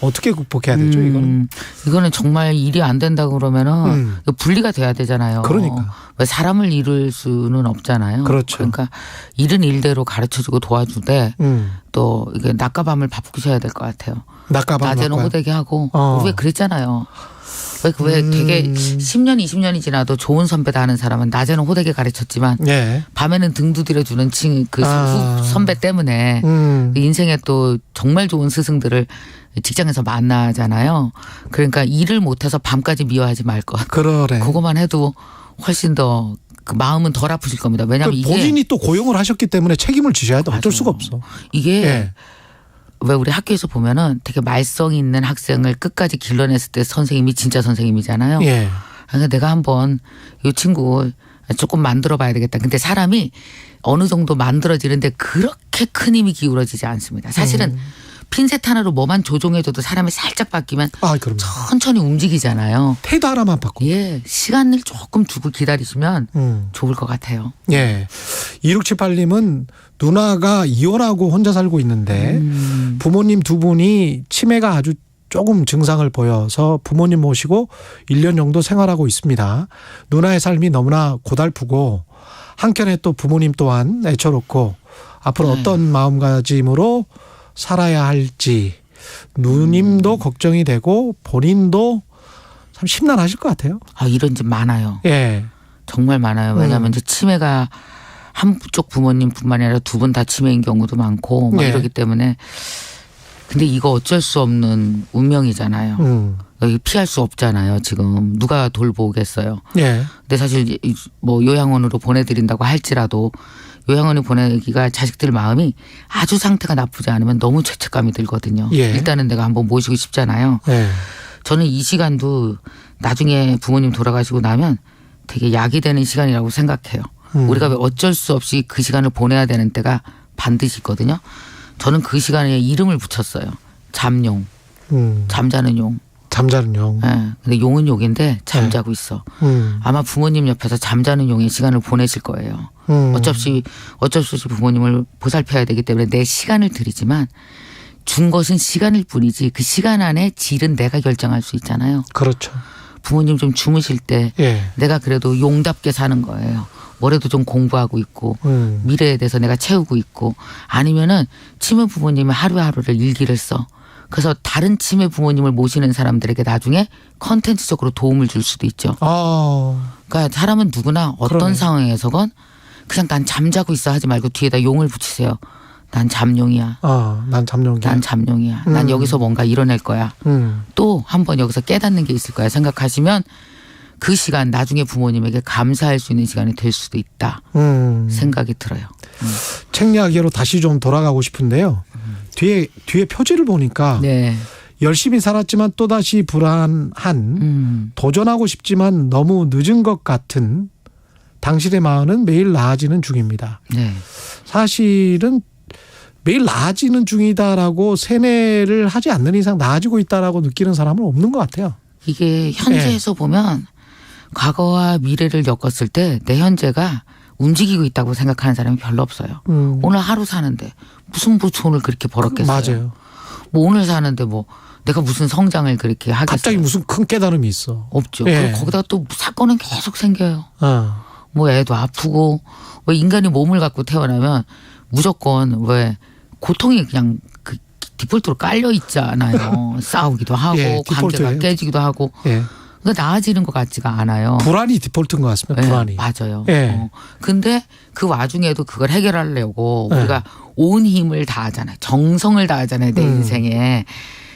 어떻게 극복해야 되죠, 이거는? 이거는 정말 일이 안 된다고 그러면은 분리가 돼야 되잖아요. 그러니까. 왜 사람을 잃을 수는 없잖아요. 그렇죠. 그러니까 일은 일대로 가르쳐주고 도와주되 또 이게 낮과 밤을 바꾸셔야 될 것 같아요. 낮에는 호되게 하고 왜 그랬잖아요. 왜 되게 10년, 20년이 지나도 좋은 선배다 하는 사람은 낮에는 호되게 가르쳤지만 밤에는 등 두드려주는 그 선배 때문에 인생에 또 정말 좋은 스승들을 직장에서 만나잖아요. 그러니까 일을 못해서 밤까지 미워하지 말 것. 그래. 그것만 해도 훨씬 더 그 마음은 덜 아프실 겁니다. 왜냐하면 이게 본인이 또 고용을 하셨기 때문에 책임을 지셔야 돼. 어쩔 수가 없어. 이게 왜 우리 학교에서 보면은 되게 말썽 있는 학생을 끝까지 길러냈을 때 선생님이 진짜 선생님이잖아요. 그러니까 내가 한번 이 친구 조금 만들어 봐야 되겠다. 근데 사람이 어느 정도 만들어지는데 그렇게 큰 힘이 기울어지지 않습니다. 사실은 핀셋 하나로 뭐만 조종해줘도 사람이 살짝 바뀌면 천천히 움직이잖아요. 태도 하나만 바꿔. 시간을 조금 두고 기다리시면 좋을 것 같아요. 2678님은 누나가 이혼하고 혼자 살고 있는데 부모님 두 분이 치매가 아주 조금 증상을 보여서 부모님 모시고 1년 정도 생활하고 있습니다. 누나의 삶이 너무나 고달프고 한켠에 또 부모님 또한 애쳐놓고 앞으로 네. 어떤 마음가짐으로 살아야 할지 누님도 걱정이 되고 본인도 참 심란하실 것 같아요. 아, 이런 집 많아요. 예. 정말 많아요. 왜냐하면 이제 치매가 한쪽 부모님뿐만 아니라 두 분 다 치매인 경우도 많고 막 예. 이러기 때문에 근데 이거 어쩔 수 없는 운명이잖아요. 여기 피할 수 없잖아요. 지금 누가 돌보겠어요. 예. 근데 사실 뭐 요양원으로 보내드린다고 할지라도 요양원에 보내기가 자식들 마음이 아주 상태가 나쁘지 않으면 너무 죄책감이 들거든요. 예. 일단은 내가 한번 모시고 싶잖아요. 예. 저는 이 시간도 나중에 부모님 돌아가시고 나면 되게 약이 되는 시간이라고 생각해요. 우리가 왜 어쩔 수 없이 그 시간을 보내야 되는 때가 반드시 있거든요. 저는 그 시간에 이름을 붙였어요. 잠용. 잠자는 용. 잠자는 용. 네. 근데 용은 용인데 잠자고 있어. 아마 부모님 옆에서 잠자는 용의 시간을 보내실 거예요. 어쩔 수 없이 부모님을 보살펴야 되기 때문에 내 시간을 드리지만 준 것은 시간일 뿐이지 그 시간 안에 질은 내가 결정할 수 있잖아요. 그렇죠. 부모님 좀 주무실 때 예. 내가 그래도 용답게 사는 거예요. 뭐래도 좀 공부하고 있고 미래에 대해서 내가 채우고 있고 아니면은 치매 부모님의 하루하루를 일기를 써. 그래서 다른 치매 부모님을 모시는 사람들에게 나중에 컨텐츠적으로 도움을 줄 수도 있죠. 그러니까 사람은 누구나 어떤 그러네. 상황에서건 그냥 난 잠자고 있어 하지 말고 뒤에다 용을 붙이세요. 난 잠용이야. 난 잠용이야. 난 잠용이야. 난 여기서 뭔가 이뤄낼 거야. 또 한 번 여기서 깨닫는 게 있을 거야 생각하시면 그 시간 나중에 부모님에게 감사할 수 있는 시간이 될 수도 있다 생각이 들어요. 책 이야기로 다시 좀 돌아가고 싶은데요. 뒤에 표지를 보니까 네. 열심히 살았지만 또다시 불안한 도전하고 싶지만 너무 늦은 것 같은 당신의 마음은 매일 나아지는 중입니다. 네. 사실은 매일 나아지는 중이다라고 세뇌를 하지 않는 이상 나아지고 있다라고 느끼는 사람은 없는 것 같아요. 이게 현재에서 보면 과거와 미래를 엮었을 때 내 현재가 움직이고 있다고 생각하는 사람이 별로 없어요. 오늘 하루 사는데 무슨 돈을 그렇게 벌었겠어요. 맞아요. 뭐 오늘 사는데 뭐 내가 무슨 성장을 그렇게 하겠어요. 갑자기 무슨 큰 깨달음이 있어. 없죠. 예. 그리고 거기다가 또 사건은 계속 생겨요. 뭐 애도 아프고 왜 인간이 몸을 갖고 태어나면 무조건 왜 고통이 그냥 그 디폴트로 깔려 있잖아요. 싸우기도 하고 예, 관계가 디폴트예요. 깨지기도 하고. 예. 그러니까 나아지는 것 같지가 않아요. 불안이 디폴트인 것 같습니다. 네, 불안이. 맞아요. 예. 근데 그 와중에도 그걸 해결하려고 예. 우리가 온 힘을 다하잖아요. 정성을 다하잖아요. 내 인생에.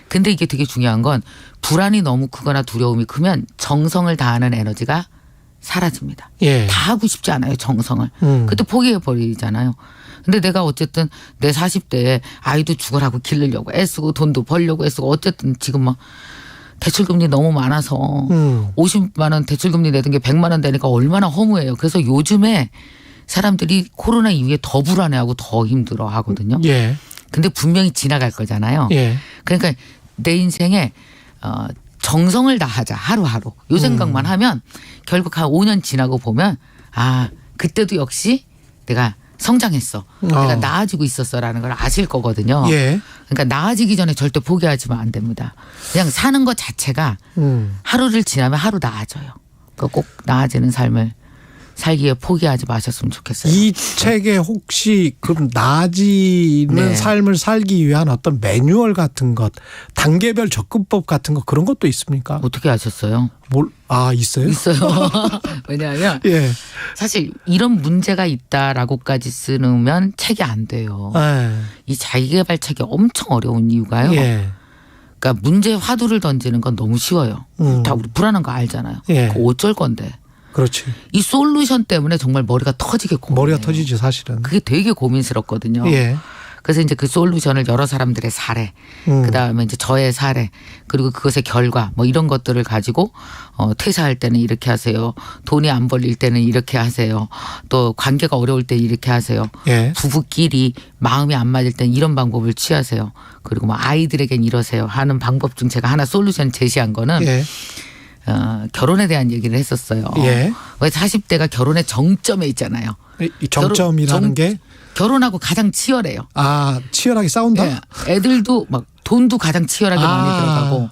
근데 이게 되게 중요한 건 불안이 너무 크거나 두려움이 크면 정성을 다하는 에너지가 사라집니다. 예. 다 하고 싶지 않아요. 정성을. 그때 포기해버리잖아요. 근데 내가 어쨌든 내 40대에 아이도 죽으라고 기르려고 애쓰고 돈도 벌려고 애쓰고 어쨌든 지금 막 대출금리 너무 많아서 50만 원 대출금리 내던 게 100만 원 되니까 얼마나 허무해요. 그래서 요즘에 사람들이 코로나 이후에 더 불안해하고 더 힘들어 하거든요. 예. 근데 분명히 지나갈 거잖아요. 예. 그러니까 내 인생에 정성을 다하자 하루하루. 요 생각만 하면 결국 한 5년 지나고 보면 아 그때도 역시 내가 성장했어. 내가 나아지고 있었어라는 걸 아실 거거든요. 예. 그러니까 나아지기 전에 절대 포기하시면 안 됩니다. 그냥 사는 것 자체가 하루를 지나면 하루 나아져요. 꼭 나아지는 삶을 살기에 포기하지 마셨으면 좋겠어요. 이 책에 혹시 그럼 나아지는 네. 삶을 살기 위한 어떤 매뉴얼 같은 것, 단계별 접근법 같은 것 그런 것도 있습니까? 어떻게 아셨어요? 있어요? 있어요. 왜냐하면 예. 사실 이런 문제가 있다라고까지 쓰면 책이 안 돼요. 예. 이 자기개발 책이 엄청 어려운 이유가요. 예. 그러니까 문제 화두를 던지는 건 너무 쉬워요. 다 우리 불안한 거 알잖아요. 예. 그거 어쩔 건데. 그렇지. 이 솔루션 때문에 정말 머리가 터지게 고민해요. 머리가 터지지 사실은. 그게 되게 고민스럽거든요. 예. 그래서 이제 그 솔루션을 여러 사람들의 사례, 그다음에 이제 저의 사례, 그리고 그것의 결과 뭐 이런 것들을 가지고 퇴사할 때는 이렇게 하세요. 돈이 안 벌릴 때는 이렇게 하세요. 또 관계가 어려울 때 이렇게 하세요. 예. 부부끼리 마음이 안 맞을 땐 이런 방법을 취하세요. 그리고 뭐 아이들에겐 이러세요 하는 방법 중 제가 하나 솔루션 제시한 거는 예. 결혼에 대한 얘기를 했었어요. 예. 왜 40대가 결혼의 정점에 있잖아요. 이 정점이라는 게 결혼하고 가장 치열해요. 치열하게 싸운다? 네. 애들도 막 돈도 가장 치열하게 많이 들어가고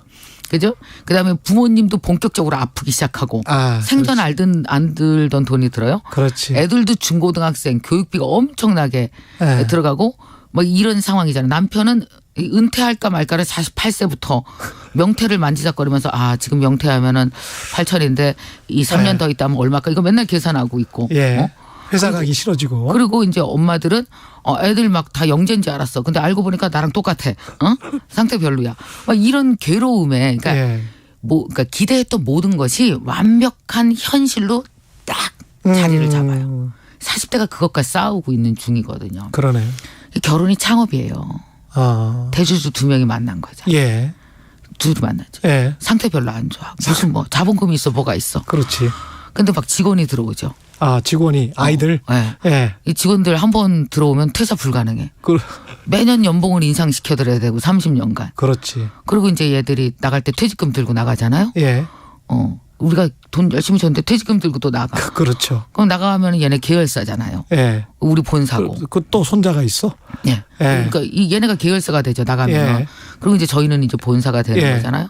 그죠? 그다음에 부모님도 본격적으로 아프기 시작하고 생전 알든 안 들던 돈이 들어요. 그렇지. 애들도 중고등학생 교육비가 엄청나게 들어가고 뭐 이런 상황이잖아요. 남편은 은퇴할까 말까를 48세부터 명태를 만지작거리면서 지금 명태하면은 8천인데 이 3년 더 있다면 얼마까 이거 맨날 계산하고 있고. 회사 가기 싫어지고. 그리고 이제 엄마들은 애들 막 다 영재인지 알았어. 근데 알고 보니까 나랑 똑같아. 상태 별로야. 막 이런 괴로움에 그러니까 그러니까 기대했던 모든 것이 완벽한 현실로 딱 자리를 잡아요. 40대가 그것과 싸우고 있는 중이거든요. 그러네요. 결혼이 창업이에요. 대주주 2명이 만난 거죠. 둘이 만나죠. 상태 별로 안 좋아. 무슨 뭐 자본금이 있어 뭐가 있어. 그렇지. 근데 막 직원이 들어오죠. 직원이 아이들. 이 직원들 한 번 들어오면 퇴사 불가능해. 매년 연봉을 인상시켜드려야 되고 30년간. 그렇지. 그리고 이제 얘들이 나갈 때 퇴직금 들고 나가잖아요. 우리가 돈 열심히 줬는데 퇴직금 들고 또 나가. 그렇죠. 그럼 나가면 얘네 계열사잖아요. 우리 본사고. 그 또 손자가 있어? 그러니까 얘네가 계열사가 되죠. 나가면. 그리고 이제 저희는 이제 본사가 되는 거잖아요.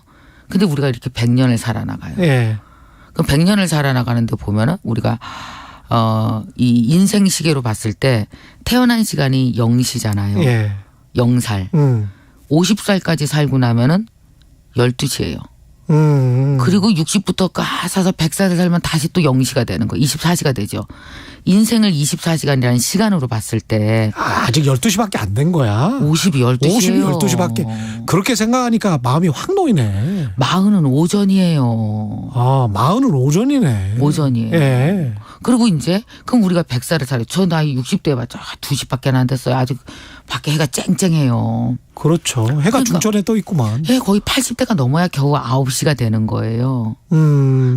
근데 우리가 이렇게 100년을 살아나가요. 그럼 100년을 살아나가는데 보면은 우리가 이 인생 시계로 봤을 때 태어난 시간이 0시잖아요. 0살. 50살까지 살고 나면은 12시예요. 그리고 60부터 까사서 100살 살면 다시 또 0시가 되는 거. 24시가 되죠. 인생을 24시간이라는 시간으로 봤을 때 아직 12시밖에 안 된 거야. 50이 12시예요. 50이 12시밖에. 그렇게 생각하니까 마음이 확 놓이네. 40은 오전이에요. 40은 오전이네. 오전이에요. 그리고 이제 그럼 우리가 100살을 살아요. 저 나이 60대 해봤자 2시밖에 안 됐어요. 아직 밖에 해가 쨍쨍해요. 그렇죠. 해가 그러니까, 중천에 떠 있구만. 거의 80대가 넘어야 겨우 9시가 되는 거예요.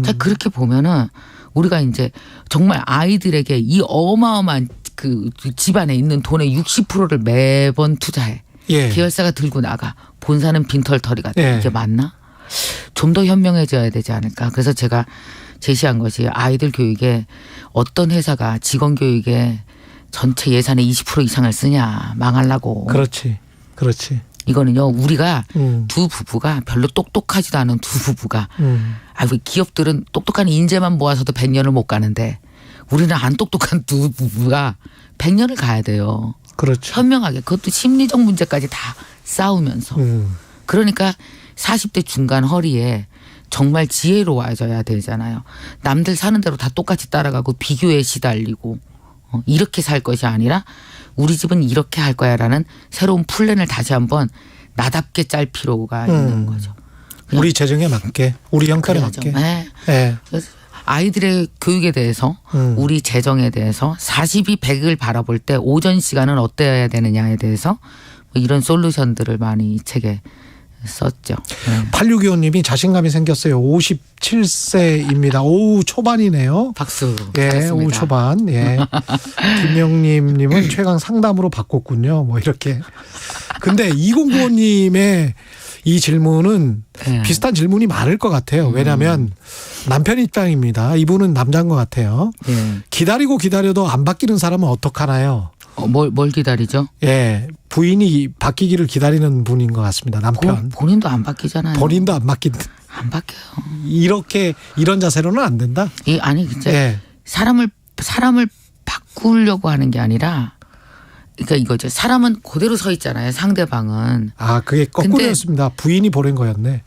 자, 그렇게 보면은 우리가 이제 정말 아이들에게 이 어마어마한 그 집안에 있는 돈의 60%를 매번 투자해. 계열사가 들고 나가. 본사는 빈털터리가 돼. 이게 맞나? 좀 더 현명해져야 되지 않을까. 그래서 제가 제시한 것이 아이들 교육에 어떤 회사가 직원 교육에 전체 예산의 20% 이상을 쓰냐. 망하려고. 그렇지. 이거는요. 우리가 두 부부가 별로 똑똑하지도 않은 두 부부가 기업들은 똑똑한 인재만 모아서도 100년을 못 가는데 우리는 안 똑똑한 두 부부가 100년을 가야 돼요. 그렇죠. 현명하게. 그것도 심리적 문제까지 다 싸우면서. 그러니까 40대 중간 허리에 정말 지혜로워져야 되잖아요. 남들 사는 대로 다 똑같이 따라가고 비교에 시달리고 이렇게 살 것이 아니라 우리 집은 이렇게 할 거야라는 새로운 플랜을 다시 한번 나답게 짤 필요가 있는 거죠. 우리 재정에 맞게, 우리 형편에 맞게. 그래서 아이들의 교육에 대해서 우리 재정에 대해서 40이 100을 바라볼 때 오전 시간은 어때야 되느냐에 대해서 이런 솔루션들을 많이 이 책에 썼죠. 8625님이 자신감이 생겼어요. 57세입니다. 오후 초반이네요. 박수. 오후 초반. 김명림님은 최강 상담으로 바꿨군요. 뭐 이렇게. 근데 2095님의 이 질문은 비슷한 질문이 많을 것 같아요. 왜냐하면 남편 입장입니다. 이분은 남자인 것 같아요. 기다리고 기다려도 안 바뀌는 사람은 어떡하나요? 뭘 기다리죠? 부인이 바뀌기를 기다리는 분인 것 같습니다. 남편. 본인도 안 바뀌잖아요. 본인도 안 바뀐. 안 바뀌어요. 이런 자세로는 안 된다? 아니 진짜 사람을 바꾸려고 하는 게 아니라 그러니까 이거죠. 사람은 그대로 서 있잖아요. 상대방은. 그게 거꾸로였습니다. 부인이 보낸 거였네.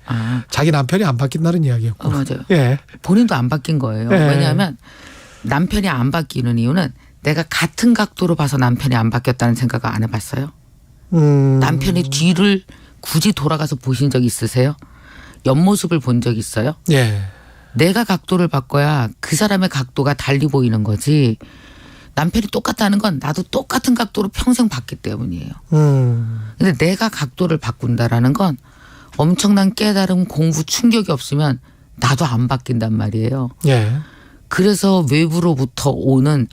자기 남편이 안 바뀐다는 이야기였고. 맞아요. 본인도 안 바뀐 거예요. 왜냐하면 남편이 안 바뀌는 이유는 내가 같은 각도로 봐서 남편이 안 바뀌었다는 생각을 안 해봤어요. 남편의 뒤를 굳이 돌아가서 보신 적 있으세요? 옆모습을 본 적 있어요? 내가 각도를 바꿔야 그 사람의 각도가 달리 보이는 거지. 남편이 똑같다는 건 나도 똑같은 각도로 평생 봤기 때문이에요. 근데 내가 각도를 바꾼다라는 건 엄청난 깨달음, 공부, 충격이 없으면 나도 안 바뀐단 말이에요. 그래서 외부로부터 오는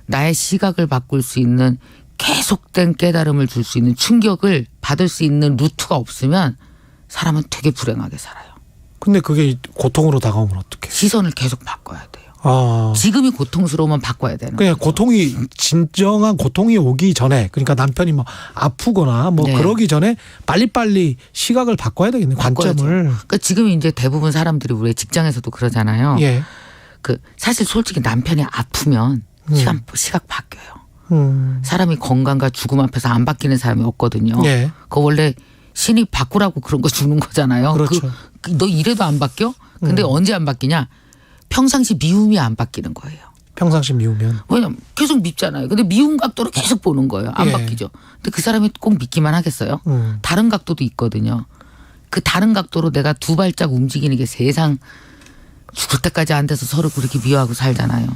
나의 시각을 바꿀 수 있는 계속된 깨달음을 줄 수 있는 충격을 받을 수 있는 루트가 없으면 사람은 되게 불행하게 살아요. 근데 그게 고통으로 다가오면 어떡해? 시선을 계속 바꿔야 돼요. 지금이 고통스러우면 바꿔야 되는 그냥 고통이 진정한 고통이 오기 전에 그러니까 남편이 뭐 아프거나 뭐 네. 그러기 전에 빨리빨리 시각을 바꿔야 되겠네요. 관점을. 그러니까 지금 이제 대부분 사람들이 우리 직장에서도 그러잖아요. 예. 그 사실 솔직히 남편이 아프면 시각 바뀌어요. 사람이 건강과 죽음 앞에서 안 바뀌는 사람이 없거든요. 예. 그거 원래 신이 바꾸라고 그런 거 주는 거잖아요. 그렇죠. 너 이래도 안 바뀌어? 근데 언제 안 바뀌냐? 평상시 미움이 안 바뀌는 거예요. 평상시 미우면. 왜냐면 계속 밉잖아요. 근데 미운 각도로 계속 보는 거예요. 안 예. 바뀌죠. 근데 그 사람이 꼭 믿기만 하겠어요? 다른 각도도 있거든요. 그 다른 각도로 내가 두 발짝 움직이는 게 세상 죽을 때까지 안 돼서 서로 그렇게 미워하고 살잖아요.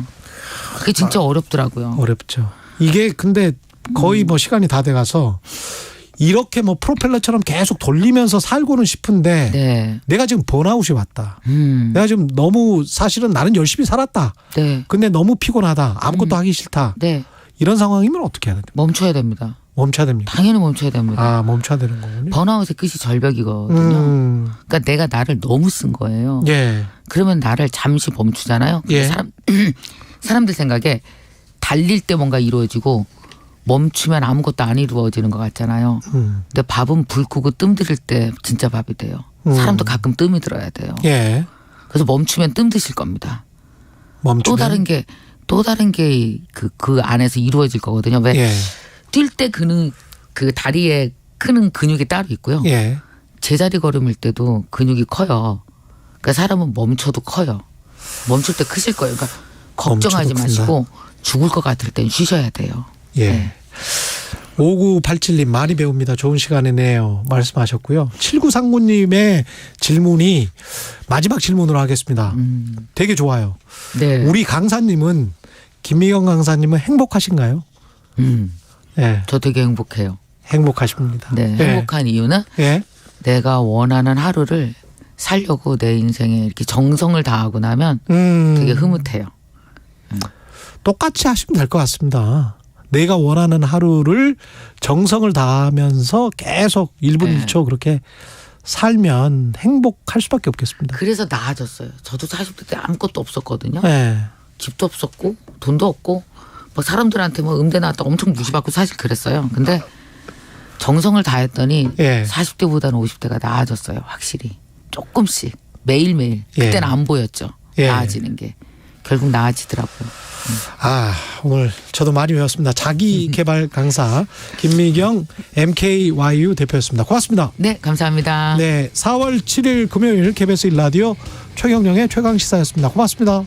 그게 진짜 어렵더라고요. 어렵죠. 이게 근데 거의 뭐 시간이 다 돼가서 이렇게 뭐 프로펠러처럼 계속 돌리면서 살고는 싶은데 네. 내가 지금 번아웃이 왔다. 내가 지금 너무 사실은 나는 열심히 살았다. 네. 근데 너무 피곤하다. 아무것도 하기 싫다. 네. 이런 상황이면 어떻게 해야 됩니까? 멈춰야 됩니다. 멈춰야 됩니다. 당연히 멈춰야 됩니다. 아, 멈춰야 되는 거군요. 번아웃의 끝이 절벽이거든요. 그러니까 내가 나를 너무 쓴 거예요. 예. 그러면 나를 잠시 멈추잖아요. 근데 예. 사람들 생각에 달릴 때 뭔가 이루어지고 멈추면 아무것도 안 이루어지는 것 같잖아요. 근데 밥은 불 끄고 뜸 들일 때 진짜 밥이 돼요. 사람도 가끔 뜸이 들어야 돼요. 예. 그래서 멈추면 뜸 드실 겁니다. 멈추면 또 다른 게 그 안에서 이루어질 거거든요. 왜? 예. 뛸 때 그 다리에 크는 근육이 따로 있고요. 예. 제자리 걸음일 때도 근육이 커요. 그러니까 사람은 멈춰도 커요. 멈출 때 크실 거예요. 그러니까 걱정하지 마시고 죽을 것 같을 땐 쉬셔야 돼요. 예. 네. 5987님 많이 배웁니다. 좋은 시간이네요. 말씀하셨고요. 7939님의 질문이 마지막 질문으로 하겠습니다. 되게 좋아요. 네. 우리 강사님은 김미경 강사님은 행복하신가요? 네. 저 되게 행복해요. 행복하십니다. 네. 행복한 이유는 내가 원하는 하루를 살려고 내 인생에 이렇게 정성을 다하고 나면 되게 흐뭇해요. 똑같이 하시면 될 것 같습니다. 내가 원하는 하루를 정성을 다하면서 계속 1분 1초 그렇게 살면 행복할 수밖에 없겠습니다. 그래서 나아졌어요. 저도 40대 때 아무것도 없었거든요. 네. 집도 없었고 돈도 없고 뭐 사람들한테 뭐 음대 나왔다 엄청 무시받고 사실 그랬어요. 근데 정성을 다했더니 40대보다는 50대가 나아졌어요. 확실히. 조금씩 매일매일. 그때는 안 보였죠. 나아지는 게. 결국 나아지더라고요. 아, 오늘 저도 많이 배웠습니다. 자기개발 강사 김미경 MKYU 대표였습니다. 고맙습니다. 네, 감사합니다. 네, 4월 7일 금요일 KBS 1라디오 최경영의 최강시사였습니다. 고맙습니다.